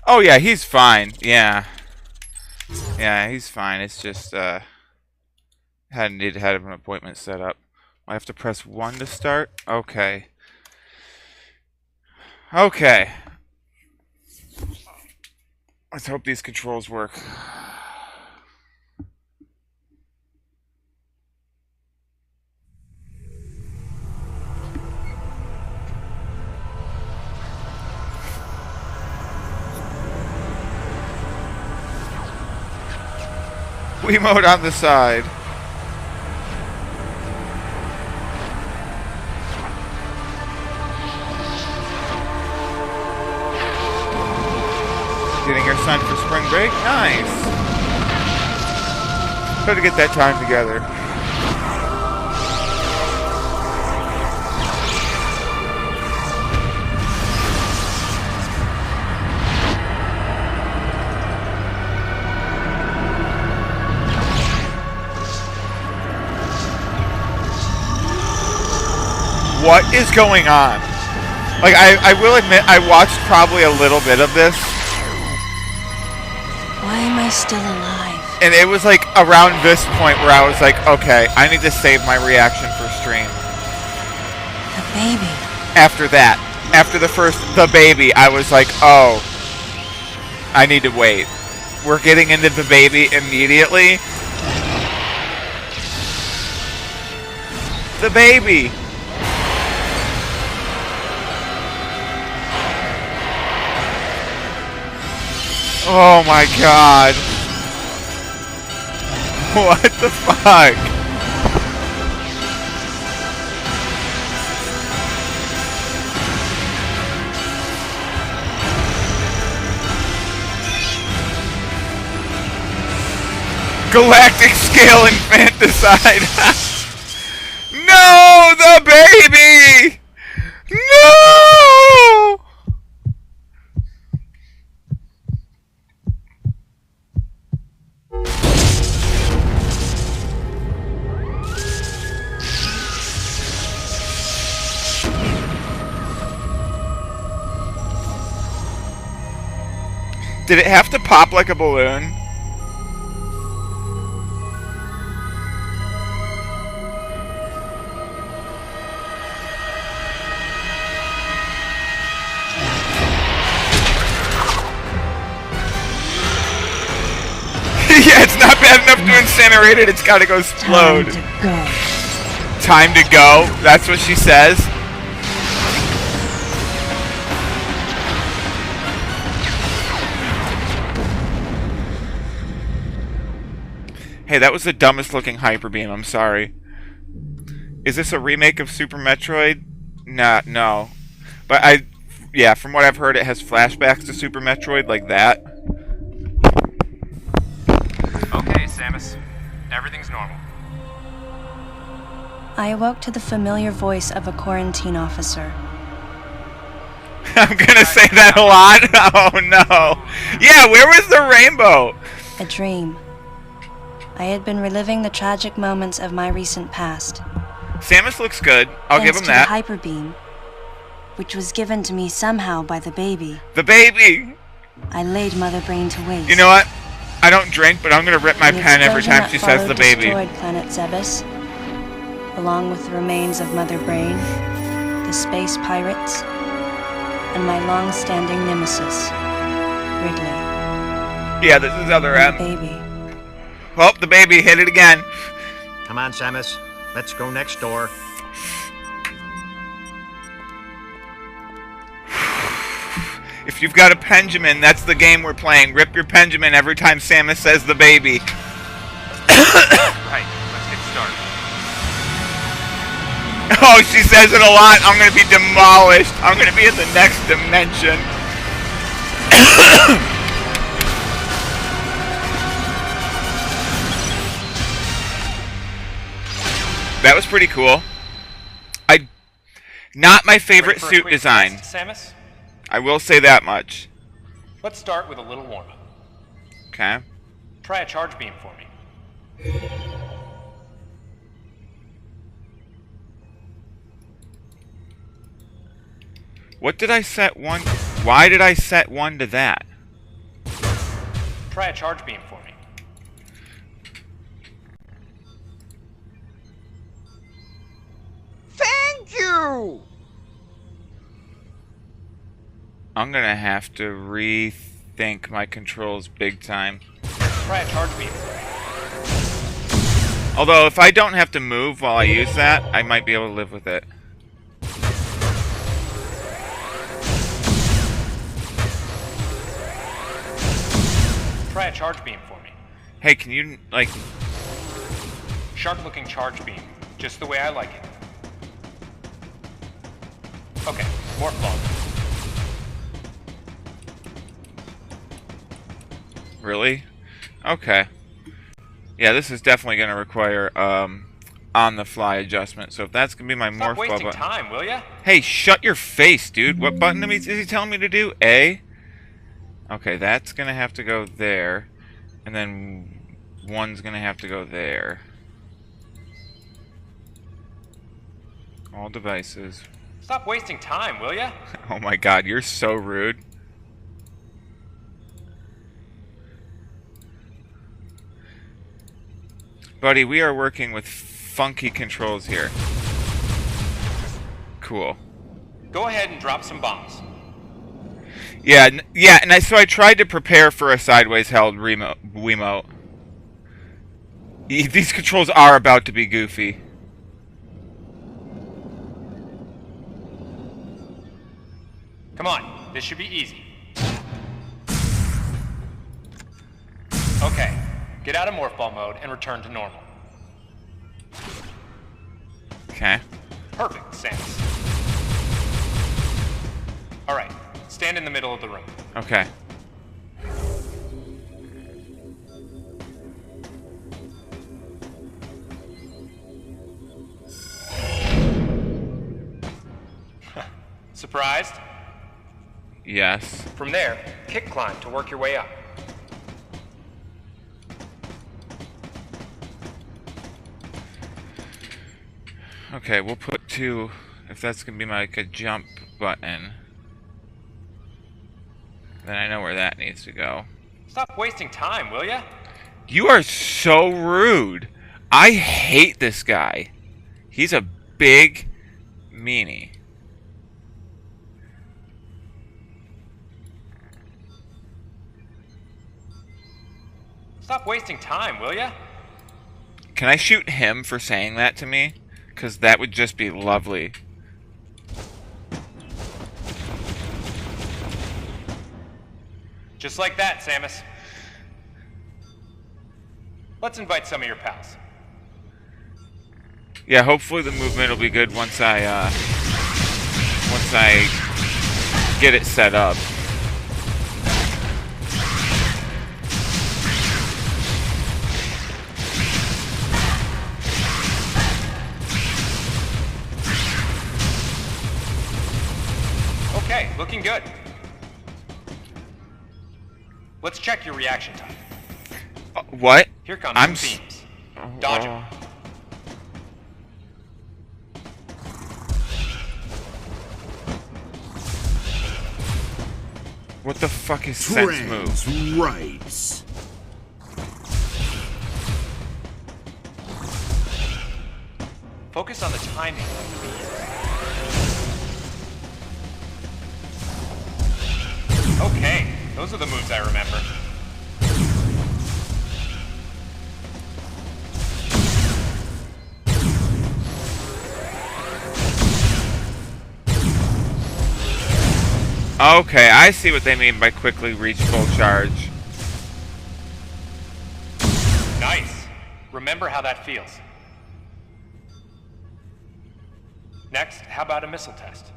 Oh yeah, he's fine. Yeah. Yeah, he's fine. It's just had an appointment set up. I have to press 1 to start? Okay. Okay. Let's hope these controls work. Wiimote on the side. Getting your son for spring break? Nice. Try to get that time together. What is going on? Like, I will admit, I watched probably a little bit of this. Why am I still alive? And it was like around this point where I was like, okay, I need to save my reaction for stream. The baby. After that, after the first, the baby, I was like, oh, I need to wait. We're getting into the baby immediately. The baby. Oh my god. What the fuck? Galactic scale infanticide. No, the baby. No. Did it have to pop like a balloon? Yeah, it's not bad enough to incinerate it. It's got to go explode. Time to go. Time to go. That's what she says. Hey, that was the dumbest looking Hyper Beam. I'm sorry. Is this a remake of Super Metroid? Nah, no. But yeah, from what I've heard, it has flashbacks to Super Metroid like that. Okay, Samus. Everything's normal. I awoke to the familiar voice of a quarantine officer. I'm gonna say that a lot. Oh no. Yeah, where was the rainbow? A dream. I had been reliving the tragic moments of my recent past. Samus looks good. I'll give him that. Thanks to the hyper beam, which was given to me somehow by the baby. The baby! I laid Mother Brain to waste. You know what? I don't drink, but I'm gonna rip my pen every time she says the baby. Destroyed planet Zebes, along with the remains of Mother Brain, the space pirates, and my long-standing nemesis, Ridley. Yeah, this is other M. Baby. Oh, the baby hit it again. Come on, Samus. Let's go next door. If you've got a Pendulum, that's the game we're playing. Rip your Pendulum every time Samus says the baby. Right, let's get started. Oh, she says it a lot. I'm gonna be demolished. I'm gonna be in the next dimension. That was pretty cool. Not my favorite suit design. Test, Samus? I will say that much. Let's start with a little warm-up. Okay. Try a charge beam for me. What did I set one? Why did I set one to that? Try a charge beam for me. Thank you! I'm gonna have to rethink my controls big time. Try a charge beam. Although, if I don't have to move while I use that, I might be able to live with it. Try a charge beam for me. Hey, can you, like... Sharp-looking charge beam. Just the way I like it. Okay, more fog. Really? Okay. Yeah, this is definitely going to require on-the-fly adjustment. So if that's going to be my Stop morph wasting button... time, will ya? Hey, shut your face, dude. What button is he telling me to do? A? Okay, that's going to have to go there. And then one's going to have to go there. All devices. Stop wasting time, will ya? Oh my god, you're so rude. Buddy, we are working with funky controls here. Cool. Go ahead and drop some bombs. Yeah, and so I tried to prepare for a sideways held Wiimote. These controls are about to be goofy. Come on, this should be easy. Okay, get out of morph ball mode and return to normal. Okay. Perfect, Samus. Alright, stand in the middle of the room. Okay. Surprised? Yes. From there, kick climb to work your way up. Okay, we'll put 2, if that's going to be like a jump button. Then I know where that needs to go. Stop wasting time, will ya? You are so rude. I hate this guy. He's a big meanie. Stop wasting time, will ya? Can I shoot him for saying that to me? Because that would just be lovely. Just like that, Samus. Let's invite some of your pals. Yeah, hopefully the movement will be good once I get it set up. Okay, looking good. Let's check your reaction time. What? Here comes some themes. Dodge 'em. What the fuck is sense move? Rights. Focus on the timing of the beat. Okay, those are the moves I remember. Okay, I see what they mean by quickly reach full charge. Nice. Remember how that feels. Next, how about a missile test?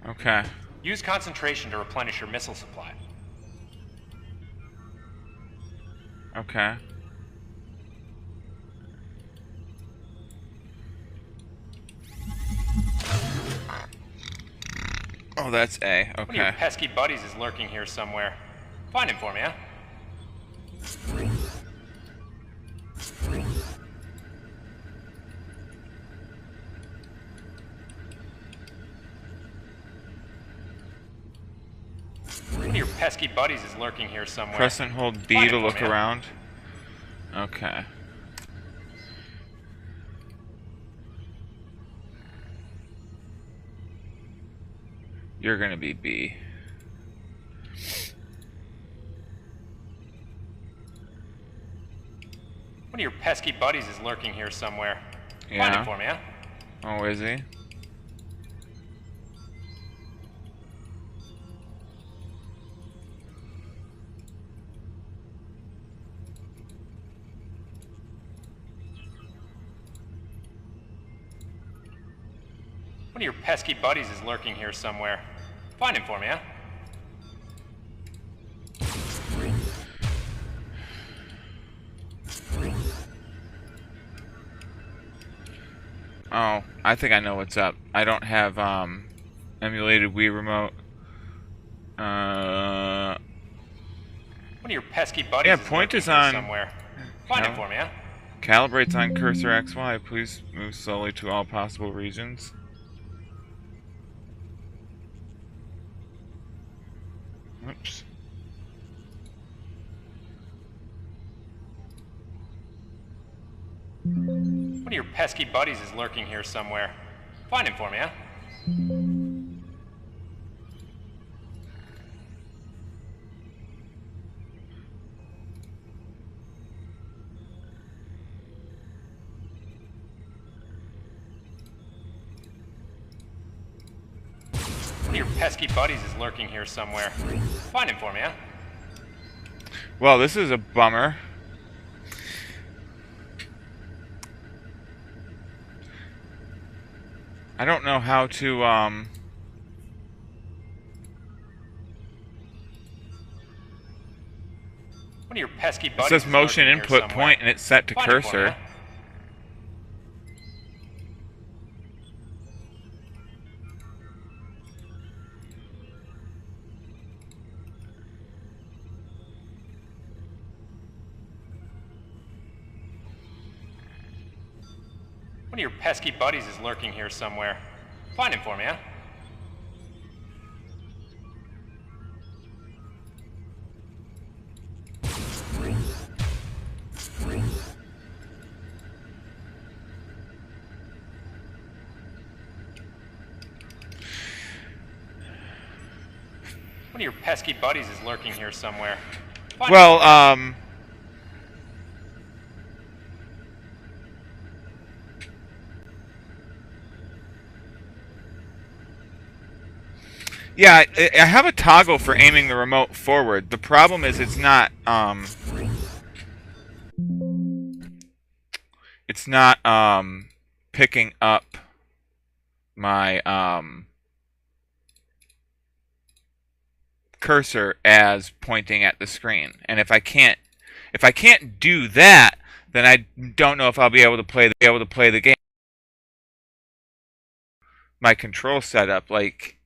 Okay. Use concentration to replenish your missile supply. Okay. Oh, that's A. One of Okay. your pesky buddies is lurking here somewhere. Find him for me, huh? One of your pesky buddies is lurking here somewhere. Press and hold B Find to him for look me, huh? around. Okay. You're gonna be B. One of your pesky buddies is lurking here somewhere. Find Yeah. him for me, huh? Oh, is he? One of your pesky buddies is lurking here somewhere. Find him for me, huh? Oh, I think I know what's up. I don't have emulated Wii remote. One of your pesky buddies Yeah, is point lurking is here on. somewhere. Find him for me, huh? Calibrates on cursor XY. Please move slowly to all possible regions. Oops. One of your pesky buddies is lurking here somewhere. Find him for me, huh? One of your pesky buddies is lurking here somewhere. Find him for me, huh? Well, this is a bummer. I don't know how to One of your pesky it buddies says is motion lurking here input somewhere. point and it's set to Find him for me, cursor. huh? One of your pesky buddies is lurking here somewhere. Find him for me, huh? One of your pesky buddies is lurking here somewhere. Find him Well, for me. Yeah, I have a toggle for aiming the remote forward. The problem is it's not picking up my cursor as pointing at the screen. And if I can't do that, then I don't know if I'll be able to play the game. My control setup, like,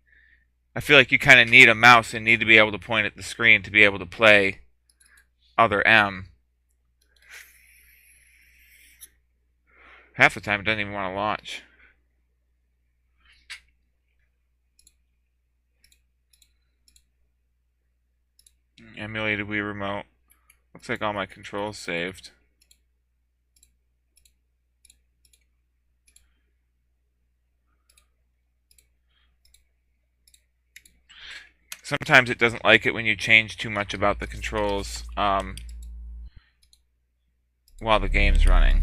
I feel like you kind of need a mouse and need to be able to point at the screen to be able to play Other M. Half the time it doesn't even want to launch. Emulated Wii Remote. Looks like all my controls saved. Sometimes it doesn't like it when you change too much about the controls while the game's running.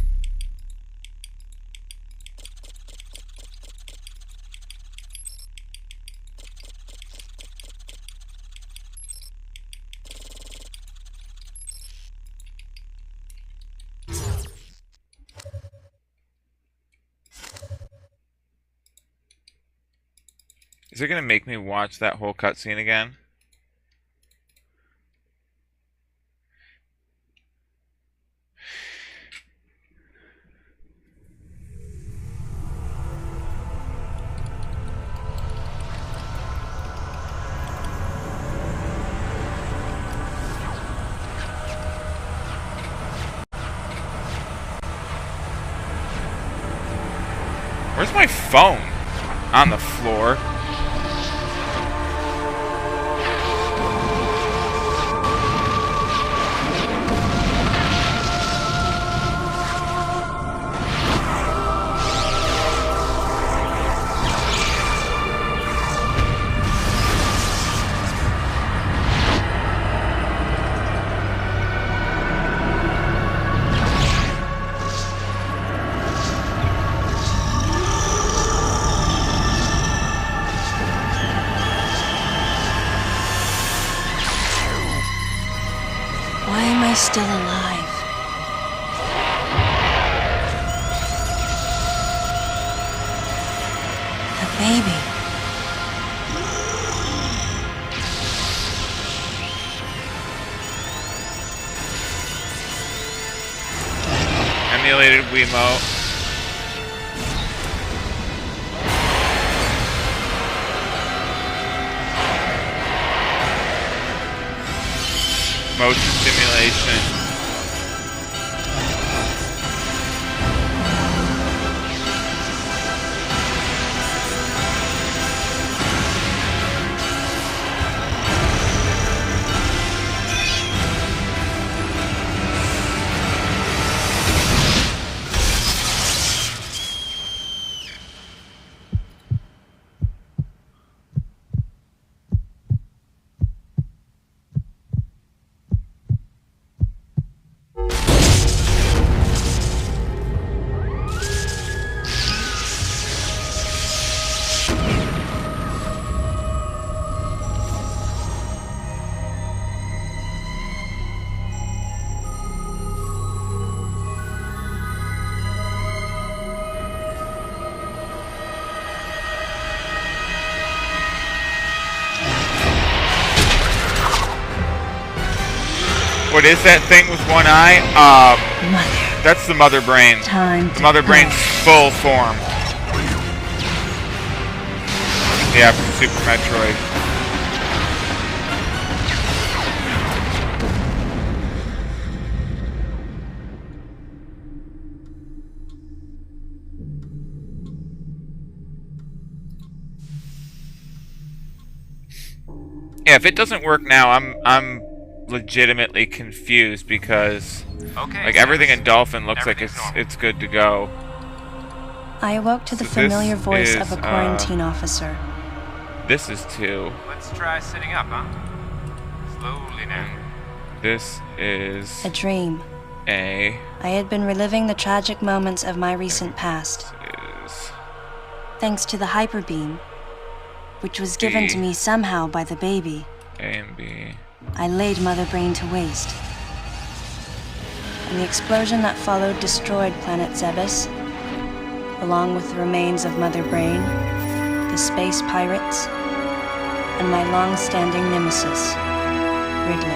Is it going to make me watch that whole cutscene again? Where's my phone? On the floor. Still alive. The baby. Emulated Wiimote. Motion simulation. What is that thing with one eye? That's the Mother Brain. Mother Brain's full form. Yeah, from Super Metroid. Yeah, if it doesn't work now, I'm legitimately confused because like everything in Dolphin looks like it's good to go. I awoke to the familiar voice of a quarantine officer. This is 2. Let's try sitting up, huh? Slowly now. This is a dream. I had been reliving the tragic moments of my recent past. Thanks to the hyper beam, which was given to me somehow by the baby. A and B. I laid Mother Brain to waste. And the explosion that followed destroyed planet Zebes, along with the remains of Mother Brain, the space pirates, and my long-standing nemesis, Ridley,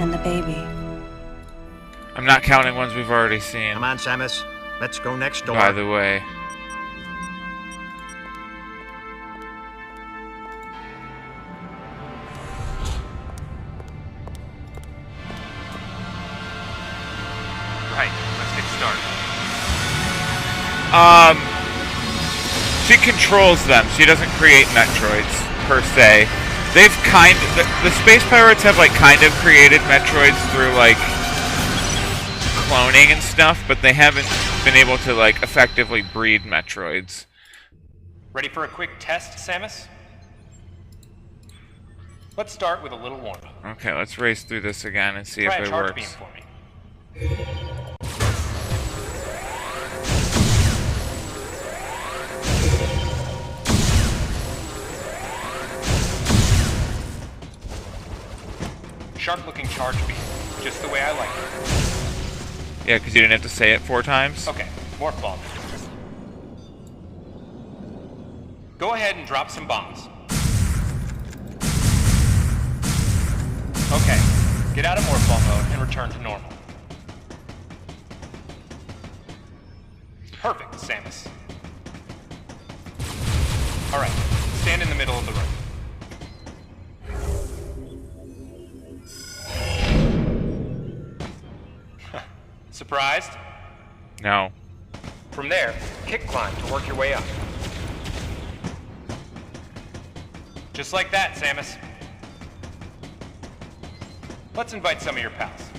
and the baby. I'm not counting ones we've already seen. Come on, Samus. Let's go next door. By the way. Right, let's get started. She controls them. She doesn't create Metroids, per se. They've the Space Pirates have, like, kind of created Metroids through, like, cloning and stuff, but they haven't been able to, like, effectively breed Metroids. Ready for a quick test, Samus? Let's start with a little warm-up. Okay, let's race through this again and see Try if a it charge works. beam for me. Sharp-looking charge beam, just the way I like it. Yeah, because you didn't have to say it 4 times. Okay, morph ball. Go ahead and drop some bombs. Okay, get out of morph ball mode and return to normal. Perfect, Samus. Alright, stand in the middle of the room. Surprised? No. From there, kick climb to work your way up. Just like that, Samus. Let's invite some of your pals.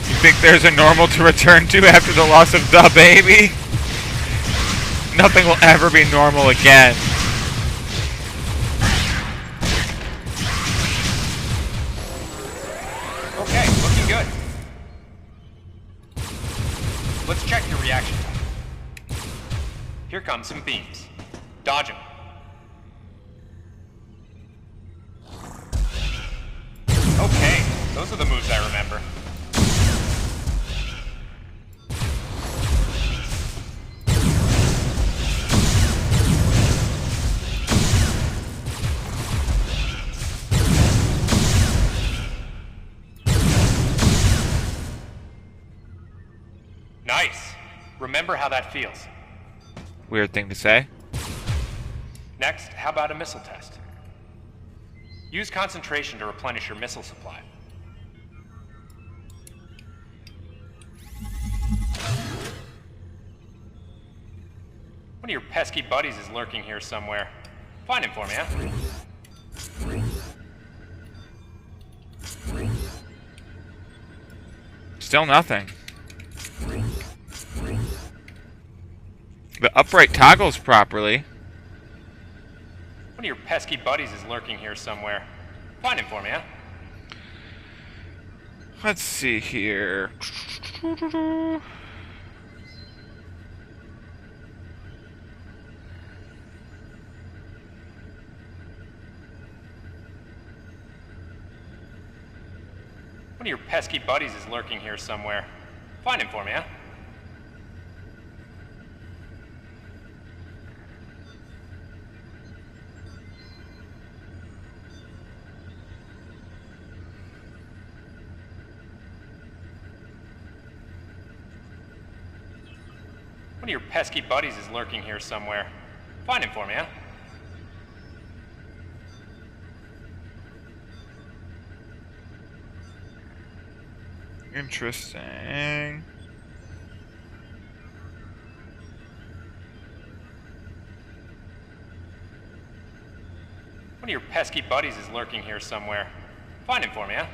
You think there's a normal to return to after the loss of the baby? Nothing will ever be normal again. Okay, looking good. Let's check your reaction time. Here come some beams. Dodge them. Okay, those are the moves I remember. Nice. Remember how that feels. Weird thing to say. Next, how about a missile test? Use concentration to replenish your missile supply. One of your pesky buddies is lurking here somewhere. Find him for me, huh? Still nothing. The upright toggles properly. One of your pesky buddies is lurking here somewhere. Find him for me, huh? Let's see here. One of your pesky buddies is lurking here somewhere. Find him for me, huh? One of your pesky buddies is lurking here somewhere. Find him for me, huh? Interesting. One of your pesky buddies is lurking here somewhere. Find him for me, huh?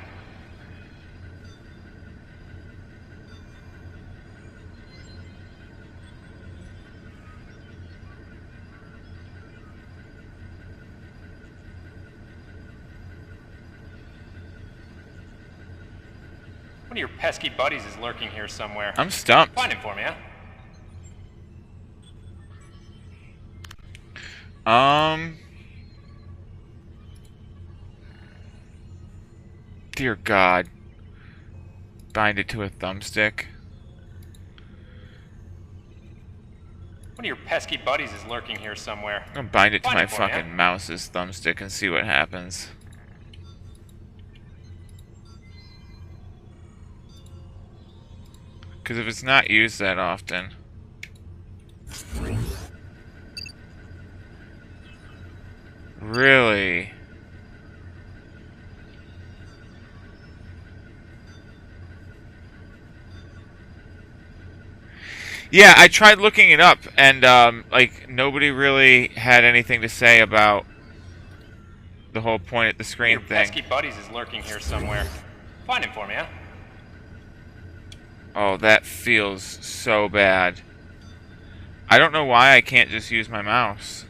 One of your pesky buddies is lurking here somewhere. I'm stumped. Find him for me, huh? Dear God. Bind it to a thumbstick. One of your pesky buddies is lurking here somewhere. I'm gonna bind it to Find my him for me, fucking mouse's thumbstick and see what happens. Because if it's not used that often... Really? Yeah, I tried looking it up, and like nobody really had anything to say about the whole point at the screen Your thing. pesky buddies is lurking here somewhere. Find him for me, huh? Oh, that feels so bad. I don't know why I can't just use my mouse.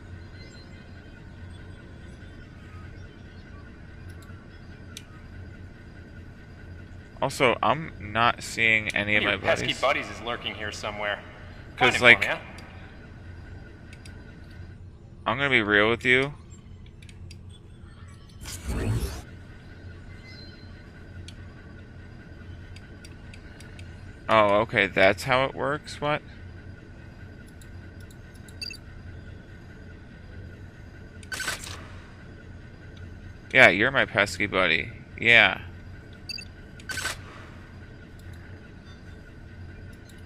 Also, I'm not seeing any of my Your pesky buddies. buddies is lurking here somewhere. Find Because, him like, for me, huh? I'm gonna be real with you. Oh, okay, that's how it works? What? Yeah, you're my pesky buddy. Yeah.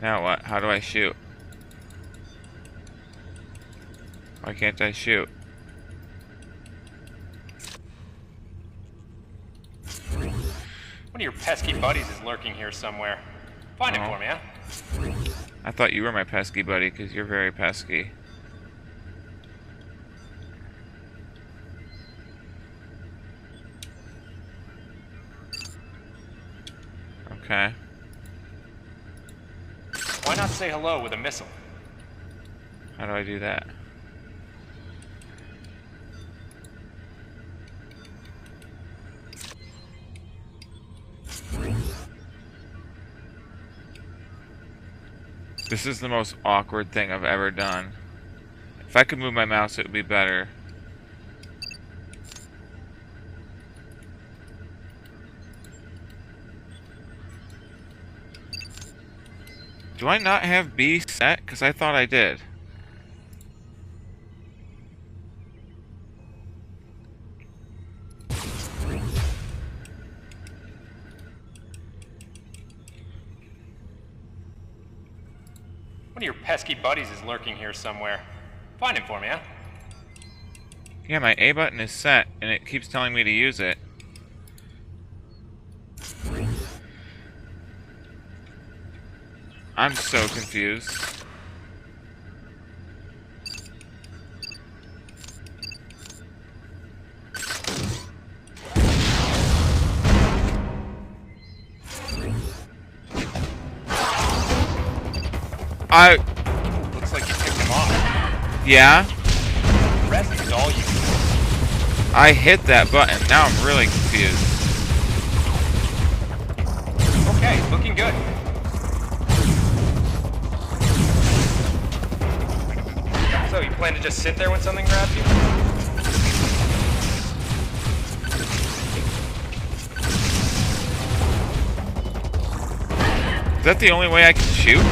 Now what? How do I shoot? Why can't I shoot? One of your pesky buddies is lurking here somewhere. Find him for me, huh? I thought you were my pesky buddy, because you're very pesky. Okay. Why not say hello with a missile? How do I do that? This is the most awkward thing I've ever done. If I could move my mouse, it would be better. Do I not have B set? Because I thought I did. One of your pesky buddies is lurking here somewhere. Find him for me, huh? Yeah, my A button is set, and it keeps telling me to use it. I'm so confused. Looks like you picked him off. Yeah? The rest is all you. I hit that button. Now I'm really confused. Okay, looking good. So, you plan to just sit there when something grabs you? Is that the only way I can shoot?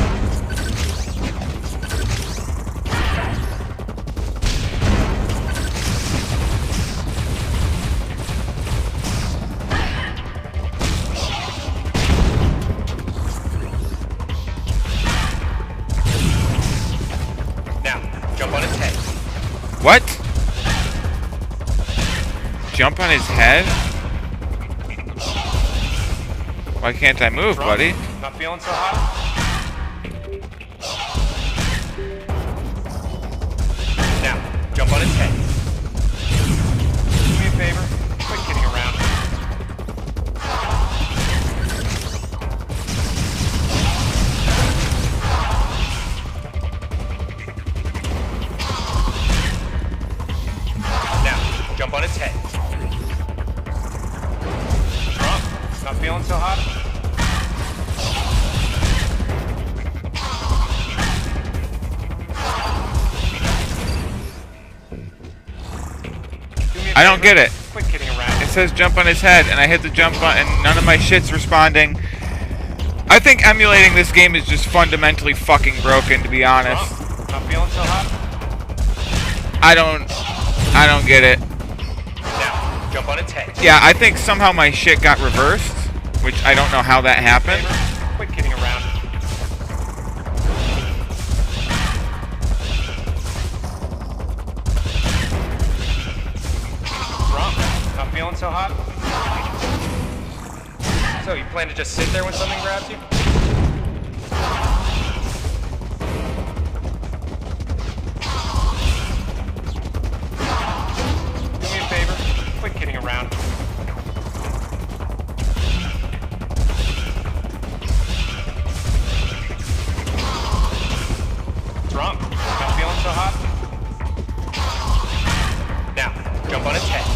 What? Jump on his head? Why can't I move, buddy? Not feeling so hot? Now, jump on his head. Do me a favor. Quit kidding around. Jump on its head. Drunk? Not feeling so hot? me a I don't favor. get it. Quit kidding around. It says jump on his head, and I hit the jump button. None of my shit's responding. I think emulating this game is just fundamentally fucking broken, to be honest. Not feeling so hot? I don't get it. Now, jump on its head. Yeah, I think somehow my shit got reversed, which I don't know how that happened. Quit kidding around. Wrong. Not feeling so hot? So, you plan to just sit there when something grabs you? Do me a favor. Quit kidding around. What's wrong? Not feeling so hot? Now, jump on its head.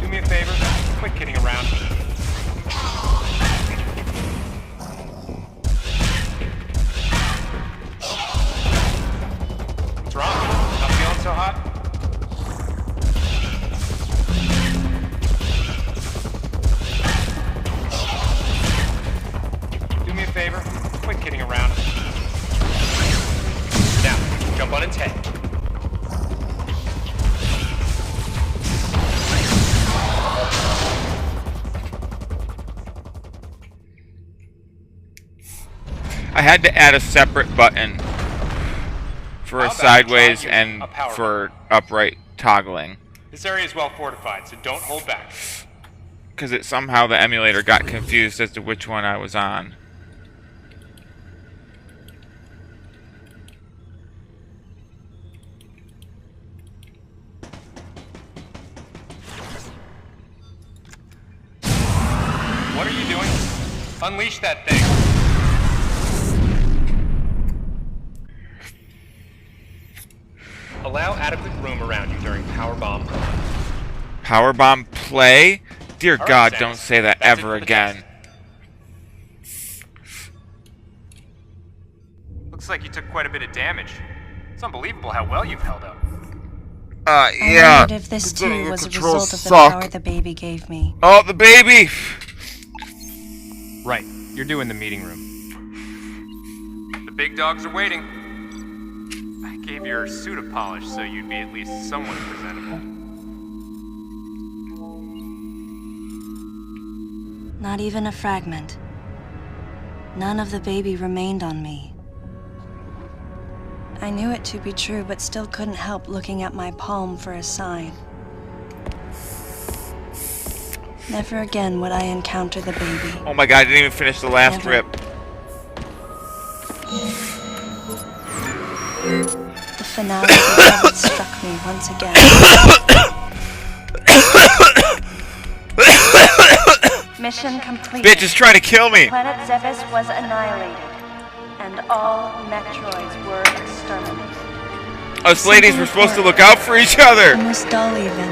Do me a favor. Quit kidding around. What's wrong? Not feeling so hot? Do me a favor. Quit kidding around. Now, jump on its head. I had to add a separate button for How a about sideways try using and a power for upright toggling. This area is well fortified, so don't hold back. Because it somehow the emulator got confused as to which one I was on. What are you doing? Unleash that thing. Allow adequate room around you during powerbomb. Powerbomb play? Dear All right, God, Samus. don't say that That's it ever for the again. Looks like you took quite a bit of damage. It's unbelievable how well you've held up. I Yeah. wondered if this Getting too the was a controls result of the suck. power the baby gave me. Oh, the baby! Right, you're doing the meeting room. The big dogs are waiting. I gave your suit a polish so you'd be at least somewhat presentable. Not even a fragment. None of the baby remained on me. I knew it to be true, but still couldn't help looking at my palm for a sign. Never again would I encounter the baby. Oh my God, I didn't even finish the last Never. rip. The finale of the Metroid struck me once again. Mission complete. Bitch is trying to kill me! Planet Zebes was annihilated, and all Metroids were exterminated. Us ladies were supposed to look out for each other! Almost dull even,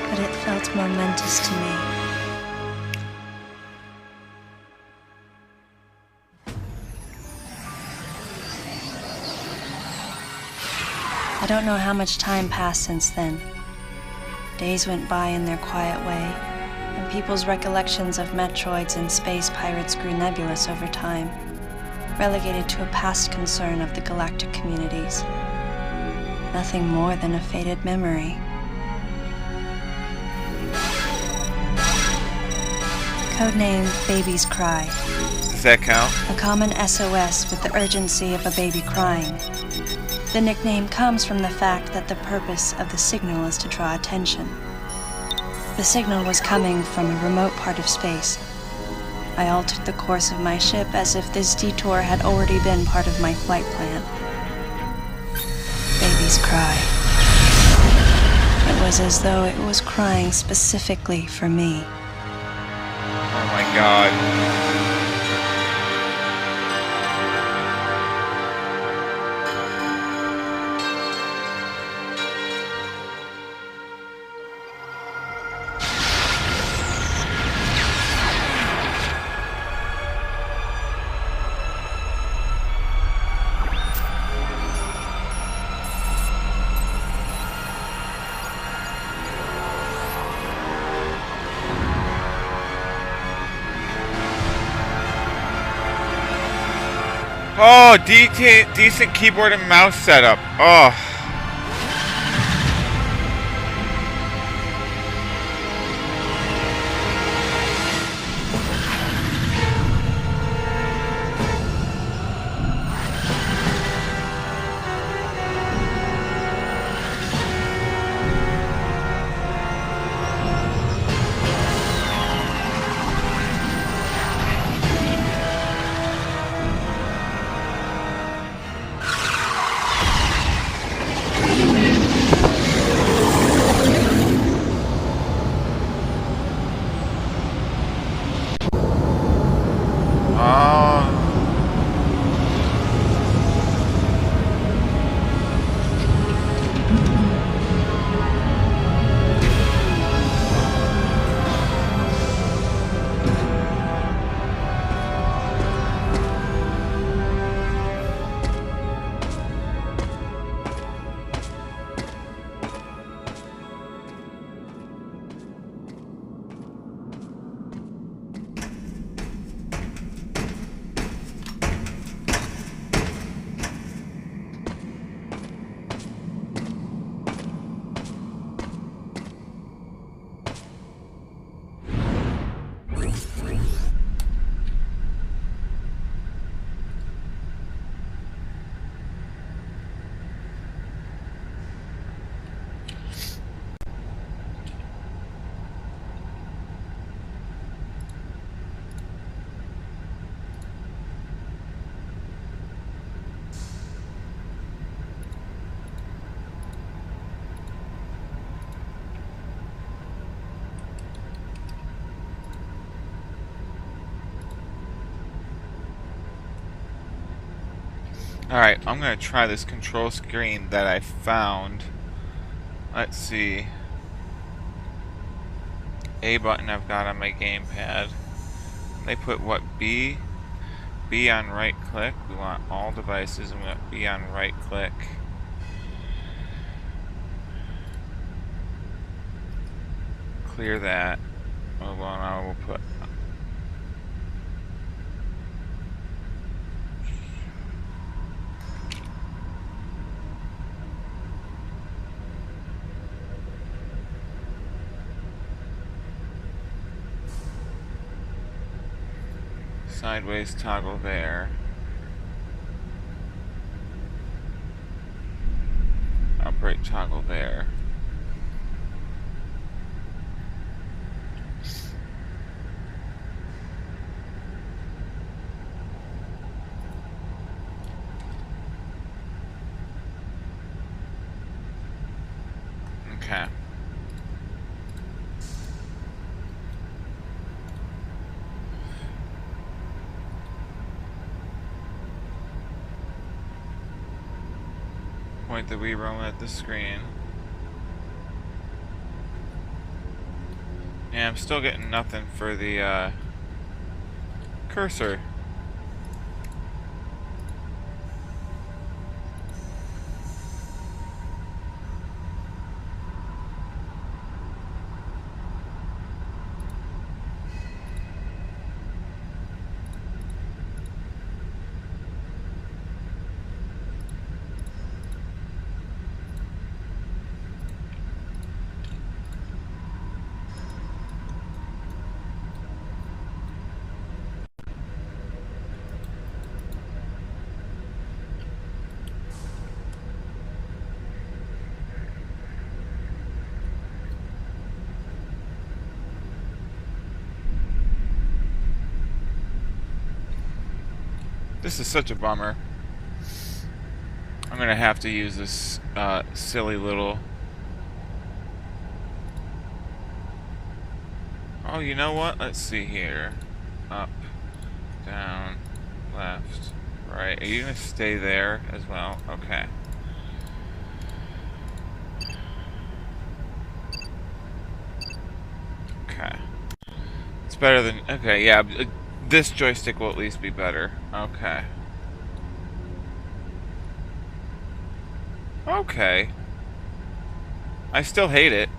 but it felt momentous to me. I don't know how much time passed since then. Days went by in their quiet way, and people's recollections of Metroids and space pirates grew nebulous over time, relegated to a past concern of the galactic communities. Nothing more than a faded memory. Codename Baby's Cry. Does that count? A common SOS with the urgency of a baby crying. The nickname comes from the fact that the purpose of the signal is to draw attention. The signal was coming from a remote part of space. I altered the course of my ship as if this detour had already been part of my flight plan. Baby's cry. It was as though it was crying specifically for me. Oh my God. Oh, decent keyboard and mouse setup. Oh. Alright, I'm gonna try this control screen that I found. Let's see. A button I've got on my gamepad. They put what? B? B on right click. We want all devices and we want B on right click. Clear that. Oh, well, now we'll put sideways toggle there. Upright toggle there. Okay. Point the Wii remote at the screen. Yeah, I'm still getting nothing for the cursor. This is such a bummer. I'm gonna have to use this silly little... Oh, you know what? Let's see here. Up, down, left, right. Are you gonna stay there as well? Okay. Okay. It's better than... Okay, yeah. This joystick will at least be better. Okay. Okay. I still hate it.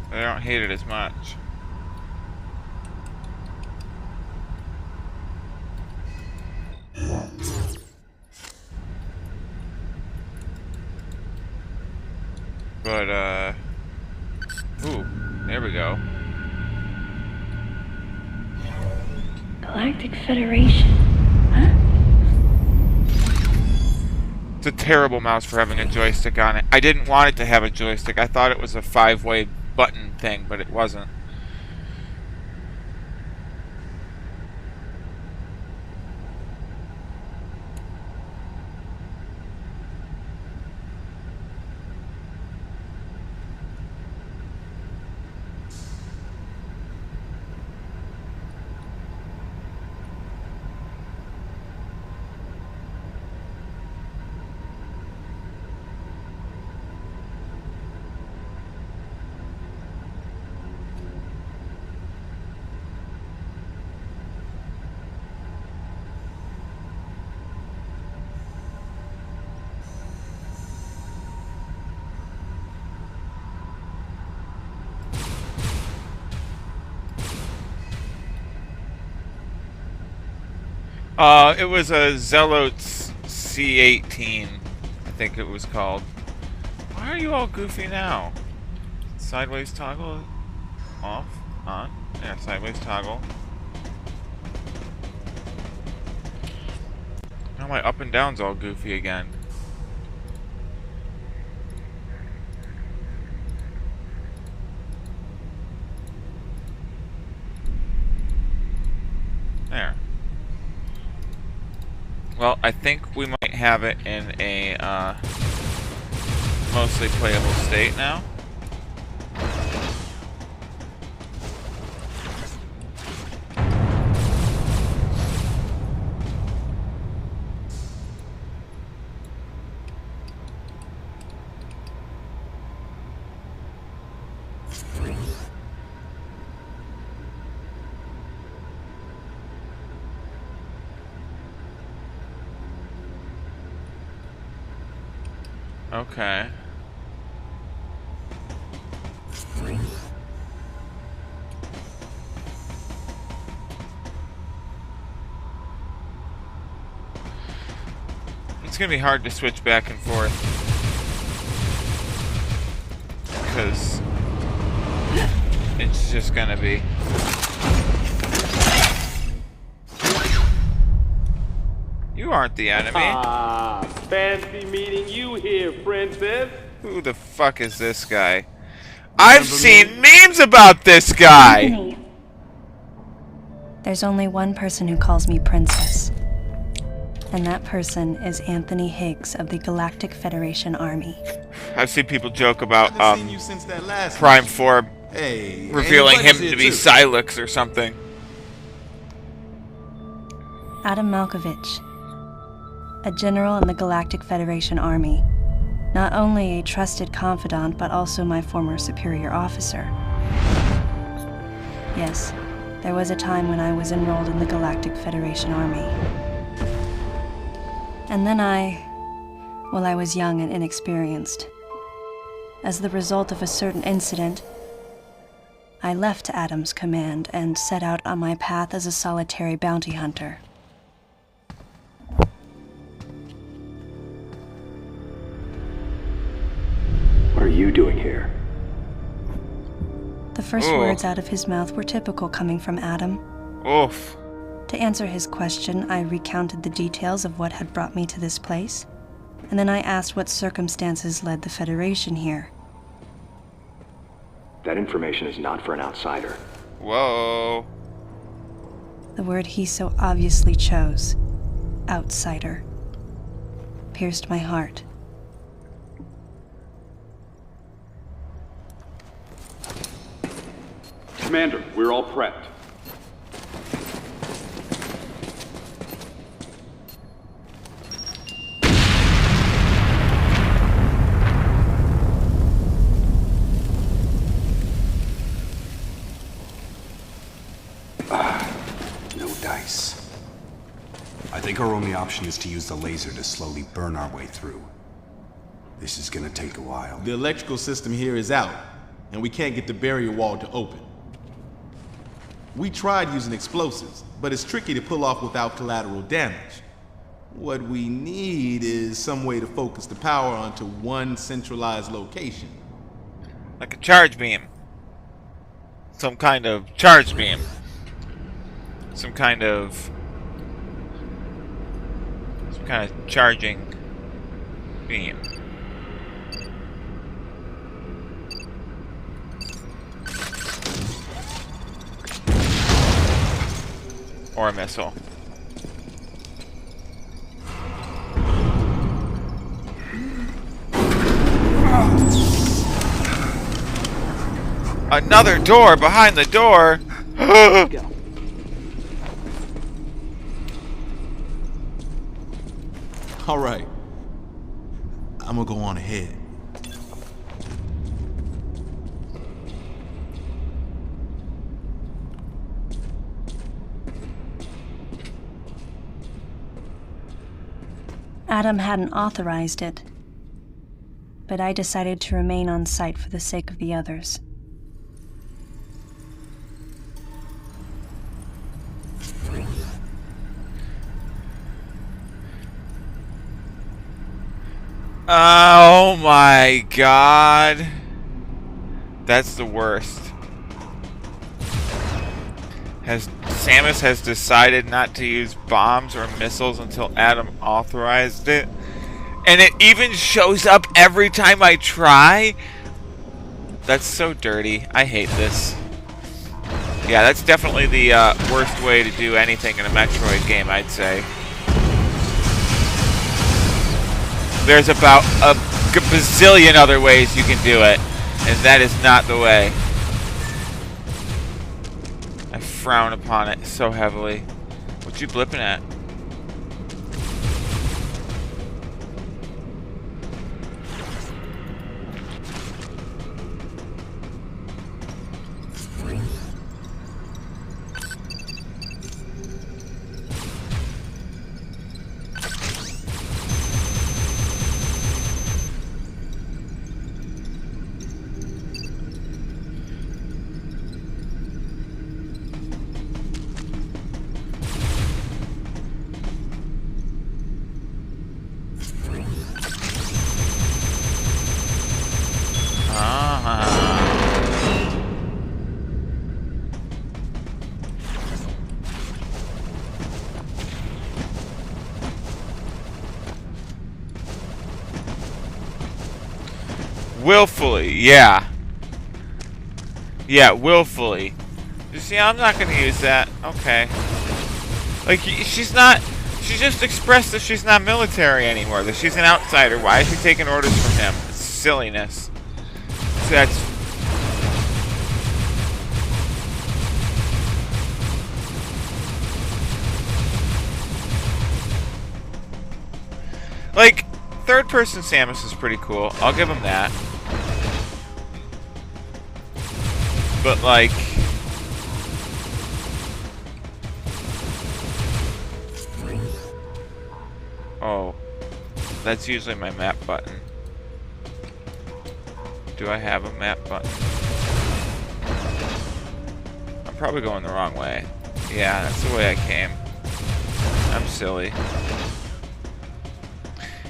But I don't hate it as much. But, ooh, there we go. Galactic Federation. Huh? It's a terrible mouse for having a joystick on it. I didn't want it to have a joystick. I thought it was a 5-way button thing, but it wasn't. It was a Zealots C18, I think it was called. Why are you all goofy now? Sideways toggle off, on. Yeah, sideways toggle. Now my up and down's all goofy again. There. Well, I think we might have it in a mostly playable state now. Okay. It's gonna be hard to switch back and forth because it's just gonna be. You aren't the enemy. Ah, fancy meeting you here, princess. Who the fuck is this guy? I've seen memes about this guy! Anthony. There's only one person who calls me princess. And that person is Anthony Higgs of the Galactic Federation Army. I've seen people joke about you since that last Prime 4 hey, revealing him to be too. Silex or something. Adam Malkovich, a general in the Galactic Federation Army. Not only a trusted confidant, but also my former superior officer. Yes, there was a time when I was enrolled in the Galactic Federation Army. And then I was young and inexperienced. As the result of a certain incident, I left Adam's command and set out on my path as a solitary bounty hunter. What are you doing here? The first words out of his mouth were typical coming from Adam. Oof. To answer his question, I recounted the details of what had brought me to this place, and then I asked what circumstances led the Federation here. That information is not for an outsider. Whoa. The word he so obviously chose, outsider, pierced my heart. Commander, we're all prepped. No dice. I think our only option is to use the laser to slowly burn our way through. This is gonna take a while. The electrical system here is out, and we can't get the barrier wall to open. We tried using explosives, but it's tricky to pull off without collateral damage. What we need is some way to focus the power onto one centralized location. Like a charge beam. Some kind of charge beam. Some kind of charging beam. Or a missile. Another door behind the door. All right. I'm gonna go on ahead. Adam hadn't authorized it, but I decided to remain on site for the sake of the others. Oh my god. That's the worst. Samus has decided not to use bombs or missiles until Adam authorized it. And it even shows up every time I try? That's so dirty. I hate this. Yeah, that's definitely the worst way to do anything in a Metroid game, I'd say. There's about a bazillion other ways you can do it, and that is not the way. I frown upon it so heavily. What you blipping at? Willfully, yeah. Yeah, willfully. You see, I'm not gonna use that. Okay. Like, she's not... She just expressed that she's not military anymore, that she's an outsider. Why is she taking orders from him? It's silliness. So that's... Like, third-person Samus is pretty cool. I'll give him that. But, like... Oh. That's usually my map button. Do I have a map button? I'm probably going the wrong way. Yeah, that's the way I came. I'm silly.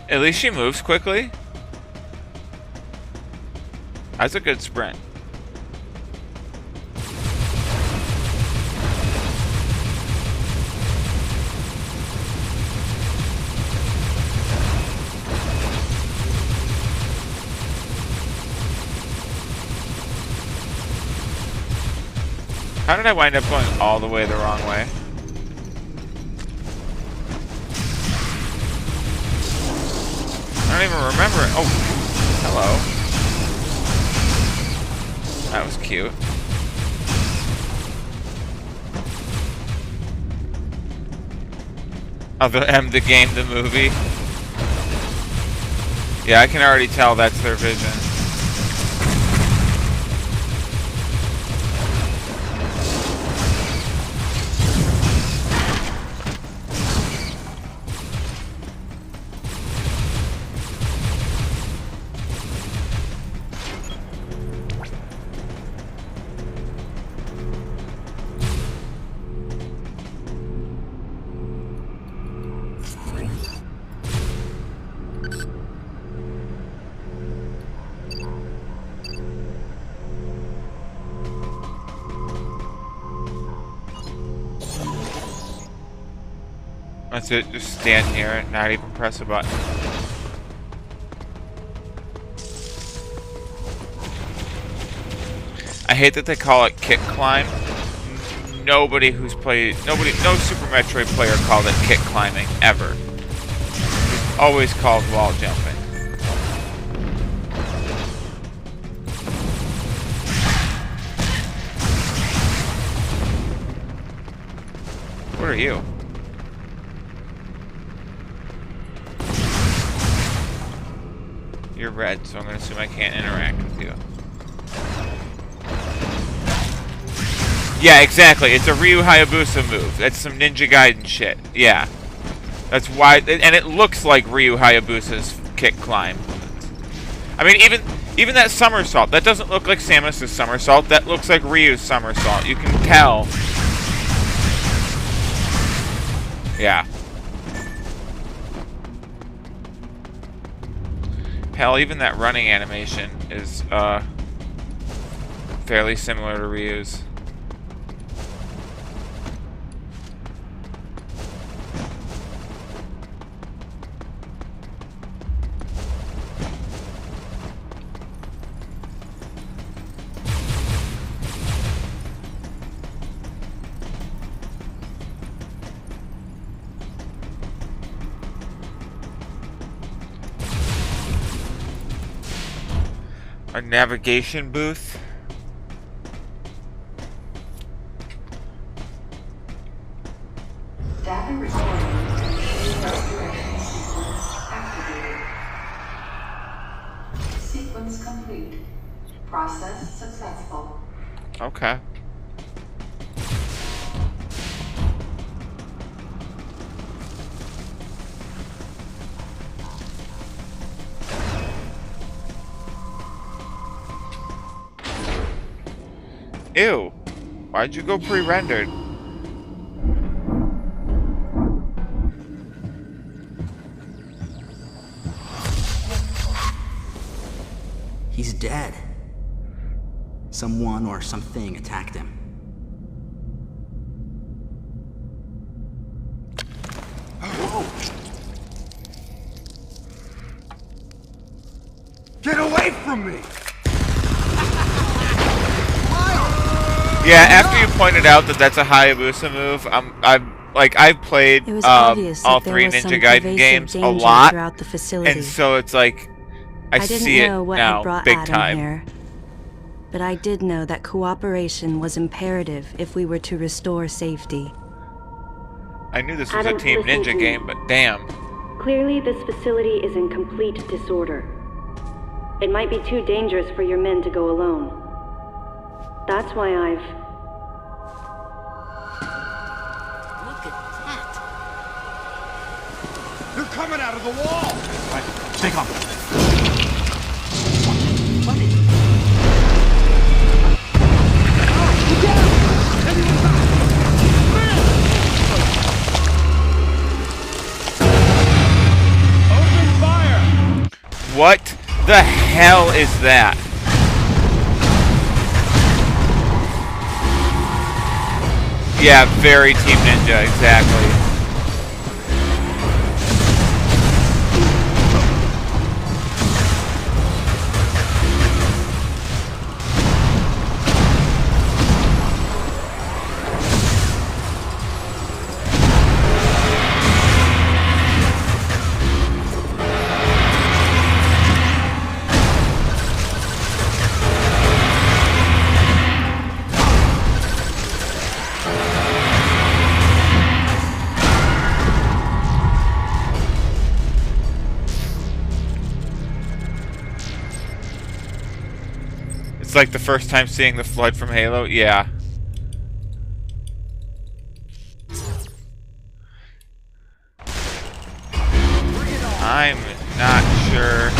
At least she moves quickly. That's a good sprint. How did I wind up going all the way the wrong way? I don't even remember it. Oh, hello. That was cute. Oh, the game, the movie. Yeah, I can already tell that's their vision. That's it, just stand near it, not even press a button. I hate that they call it kick climb. No Super Metroid player called it kick climbing, ever. It's always called wall jumping. What are you? You're red, so I'm gonna assume I can't interact with you. Yeah, exactly. It's a Ryu Hayabusa move. That's some Ninja Gaiden shit. Yeah. That's why, and it looks like Ryu Hayabusa's kick climb. I mean, even that somersault, that doesn't look like Samus's somersault. That looks like Ryu's somersault. You can tell. Yeah. Hell, even that running animation is fairly similar to Ryu's. A navigation booth. Data recording. Restoration sequence activated. Sequence complete. Process successful. Okay. Ew. Why'd you go pre-rendered? He's dead. Someone or something attacked him. Whoa! Get away from me! Yeah, after you pointed out that that's a Hayabusa move, I've played all 3 Ninja Gaiden games a lot, and so it's like I see it now big time. Here, but I did know that cooperation was imperative if we were to restore safety. I knew this was a Team Ninja game, but damn. Clearly, this facility is in complete disorder. It might be too dangerous for your men to go alone. That's why I've... Look at that! They're coming out of the wall! Right, stay calm. What is... Open fire! What the hell is that? Yeah, very Team Ninja, exactly. It's like the first time seeing the flood from Halo? Yeah. I'm not sure.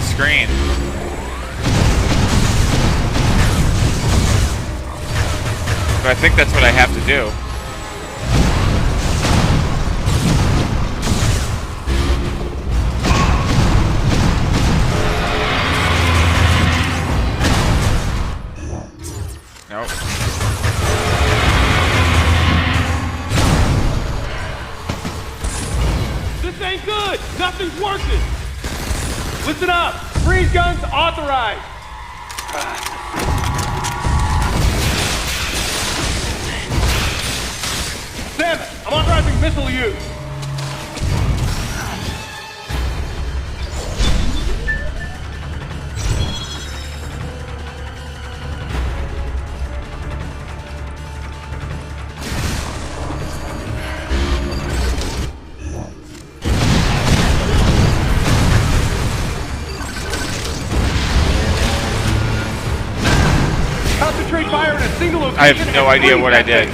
screen. But I think that's what I have to do. Nope. This ain't good! Nothing's working! Listen up! Freeze guns authorized! Damn it! I'm authorizing missile use! Concentrate fire in a single location. I have no idea what I did.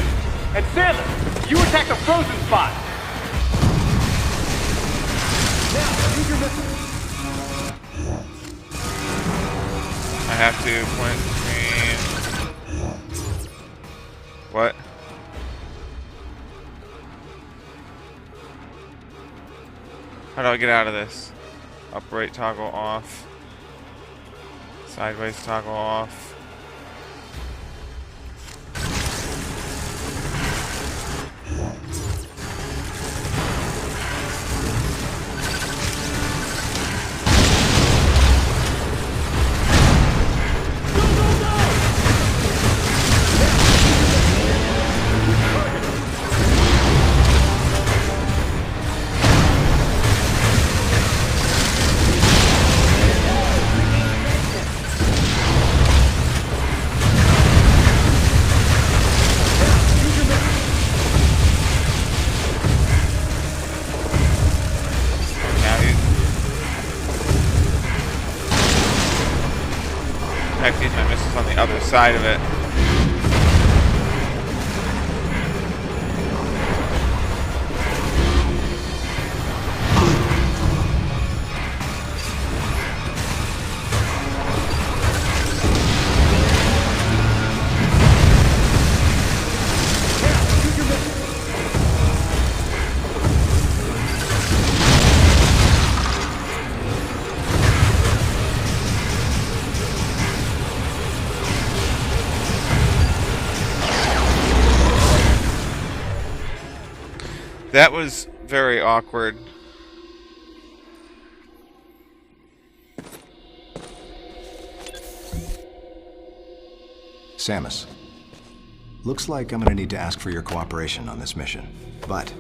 And Samus, you attack the frozen spot. Now, use your missile. I have to point between... What? How do I get out of this? Upright toggle off. Sideways toggle off. I have to use my missiles on the other side of it. That was very awkward. Samus, looks like I'm gonna need to ask for your cooperation on this mission, but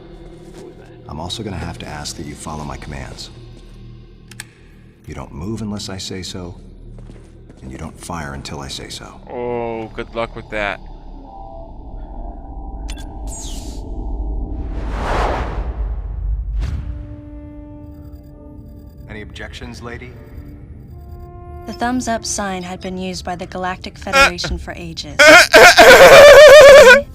I'm also gonna have to ask that you follow my commands. You don't move unless I say so, and you don't fire until I say so. Oh, good luck with that. Any objections, lady? The thumbs up sign had been used by the Galactic Federation for ages. I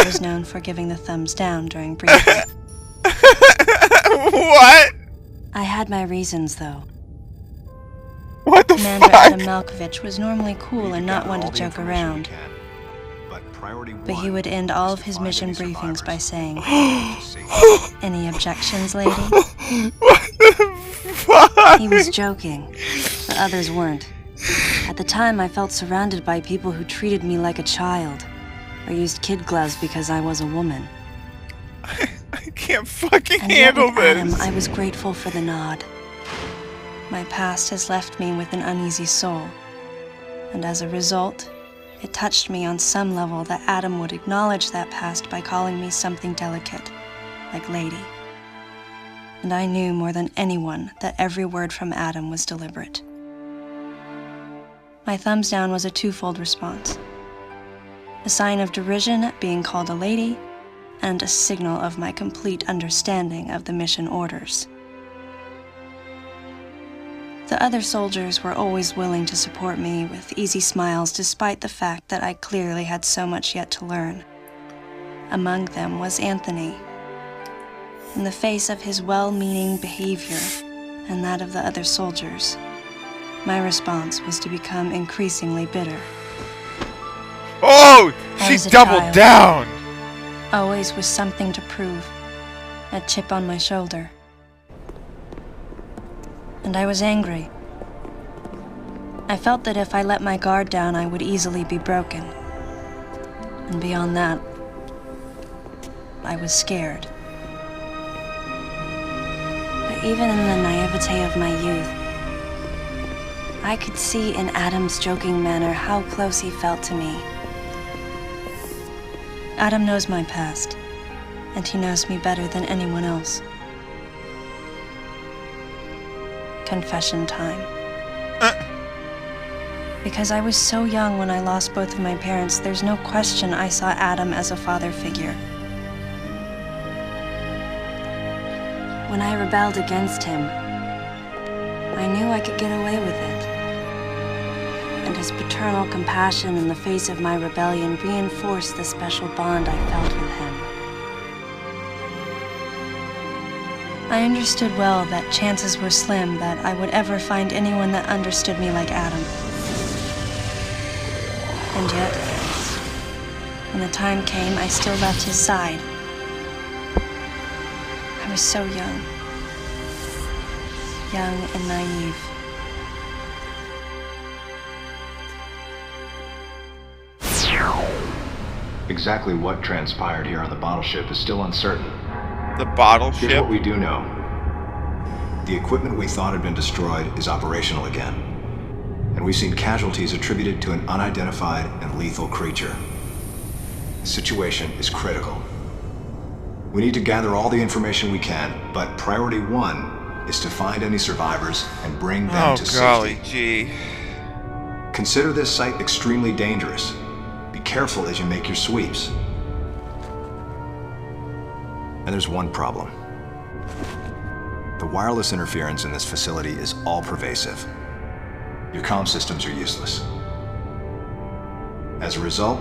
was known for giving the thumbs down during briefing. What? I had my reasons, though. What the Commander fuck? Adam Malkovich was normally cool and not one to joke around. But he would end all of his mission briefings by saying, "Any objections, lady?" He was joking, but others weren't. At the time, I felt surrounded by people who treated me like a child, or used kid gloves because I was a woman. I can't fucking And yet handle with Adam, this. I was grateful for the nod. My past has left me with an uneasy soul, and as a result, it touched me on some level that Adam would acknowledge that past by calling me something delicate, like lady. And I knew more than anyone that every word from Adam was deliberate. My thumbs down was a twofold response. A sign of derision at being called a lady, and a signal of my complete understanding of the mission orders. The other soldiers were always willing to support me with easy smiles despite the fact that I clearly had so much yet to learn. Among them was Anthony. In the face of his well-meaning behavior, and that of the other soldiers, my response was to become increasingly bitter. Oh! I She was a doubled child. down! Always with something to prove, a chip on my shoulder. And I was angry. I felt that if I let my guard down, I would easily be broken. And beyond that, I was scared. But even in the naivete of my youth, I could see in Adam's joking manner how close he felt to me. Adam knows my past, and he knows me better than anyone else. Confession time. Because I was so young when I lost both of my parents, there's no question I saw Adam as a father figure. When I rebelled against him, I knew I could get away with it. And his paternal compassion in the face of my rebellion reinforced the special bond I felt with him. I understood well that chances were slim that I would ever find anyone that understood me like Adam. And yet, when the time came, I still left his side. I was so young. Young and naive. Exactly what transpired here on the bottle ship is still uncertain. The bottle Here's ship? what we do know. The equipment we thought had been destroyed is operational again. And we've seen casualties attributed to an unidentified and lethal creature. The situation is critical. We need to gather all the information we can, but priority one is to find any survivors and bring them to safety. Oh, golly gee. Consider this site extremely dangerous. Be careful as you make your sweeps. And there's one problem. The wireless interference in this facility is all-pervasive. Your comm systems are useless. As a result,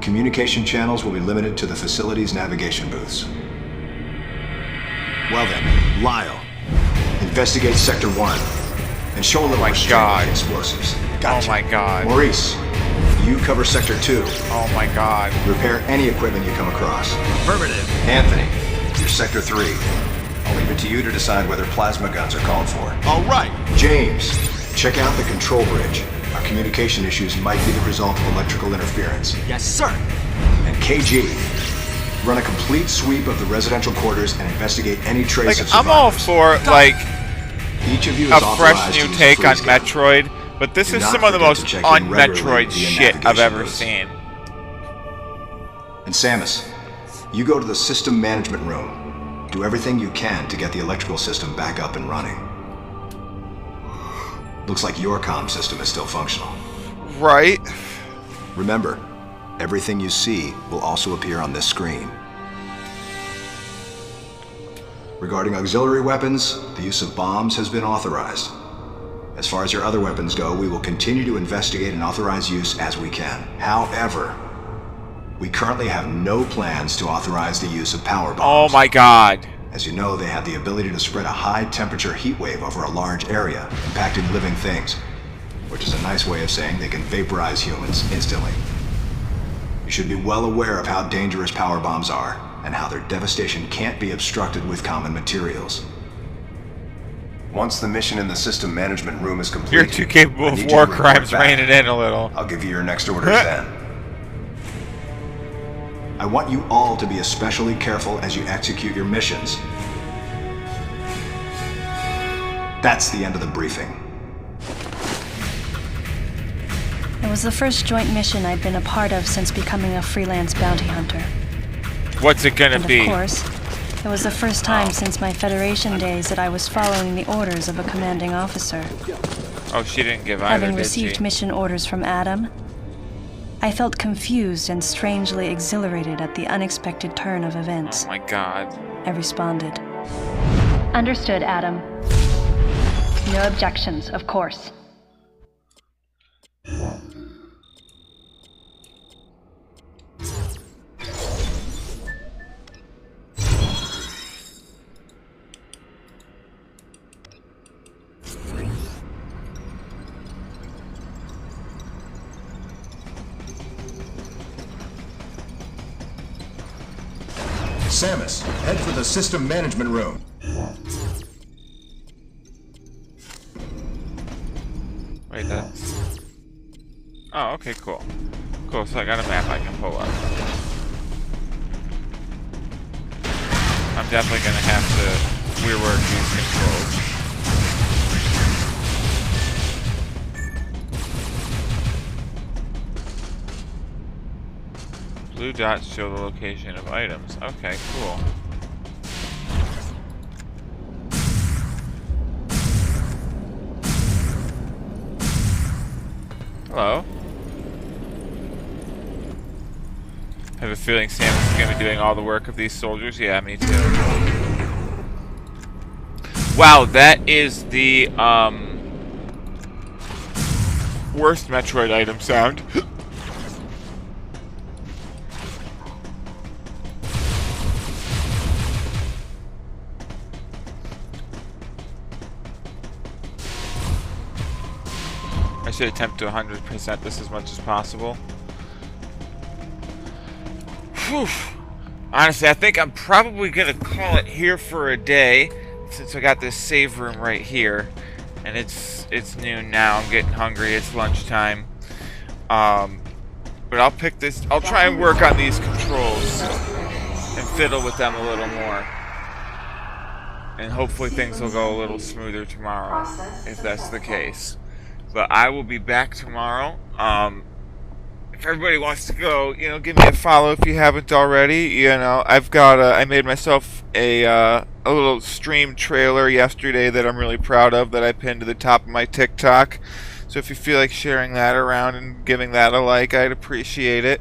communication channels will be limited to the facility's navigation booths. Well then, Lyle, investigate Sector 1 and show a little restraint with explosives. Gotcha. Oh my god. Maurice, you cover Sector 2. Oh my god. Repair any equipment you come across. Affirmative. Anthony, you're Sector 3. I'll leave it to you to decide whether plasma guns are called for. All right. James, check out the control bridge. Our communication issues might be the result of electrical interference. Yes, sir. And KG, run a complete sweep of the residential quarters and investigate any trace of I'm all survivors. for, like, Each of you is a fresh authorized to new use take the on freeze gun. Metroid, but this Do is not some of the forget most to check in regularly un-Metroid via shit I've navigation ever booths. seen. And Samus, you go to the system management room. Do everything you can to get the electrical system back up and running. Looks like your comm system is still functional. Right. Remember, everything you see will also appear on this screen. Regarding auxiliary weapons, the use of bombs has been authorized. As far as your other weapons go, we will continue to investigate and authorize use as we can. However, we currently have no plans to authorize the use of power bombs. Oh my god. As you know, they have the ability to spread a high-temperature heat wave over a large area, impacting living things, which is a nice way of saying they can vaporize humans instantly. You should be well aware of how dangerous power bombs are, and how their devastation can't be obstructed with common materials. Once the mission in the system management room is complete, You're too capable I of need you war to report crimes, back. rein it in a little. I'll give you your next orders then. I want you all to be especially careful as you execute your missions. That's the end of the briefing. It was the first joint mission I'd been a part of since becoming a freelance bounty hunter. What's it gonna And be? of course, it was the first time since my Federation days that I was following the orders of a commanding officer. Oh, she didn't give either, Having did received she? mission orders from Adam, I felt confused and strangely exhilarated at the unexpected turn of events. Oh my god. I responded. Understood, Adam. No objections, of course. Samus, head for the system management room. Wait, that's... Oh, okay, cool. Cool, so I got a map I can pull up. I'm definitely gonna have to rework these controls. Blue dots show the location of items. Okay, cool. Hello. I have a feeling Samus is going to be doing all the work of these soldiers. Yeah, me too. Wow, that is the worst Metroid item sound. I should attempt to 100% this as much as possible. Whew. Honestly, I think I'm probably gonna call it here for a day, since I got this save room right here, and it's noon now. I'm getting hungry. It's lunchtime. But I'll pick this. I'll try and work on these controls and fiddle with them a little more, and hopefully things will go a little smoother tomorrow, if that's the case. But I will be back tomorrow. If everybody wants to go, you know, give me a follow if you haven't already. You know, I've got I made myself a little stream trailer yesterday that I'm really proud of, that I pinned to the top of my TikTok. So if you feel like sharing that around and giving that a like, I'd appreciate it.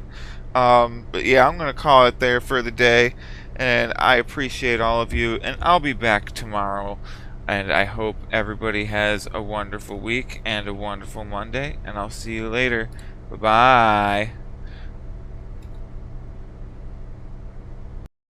But yeah, I'm gonna call it there for the day, and I appreciate all of you, and I'll be back tomorrow. And I hope everybody has a wonderful week and a wonderful Monday, and I'll see you later. Bye-bye.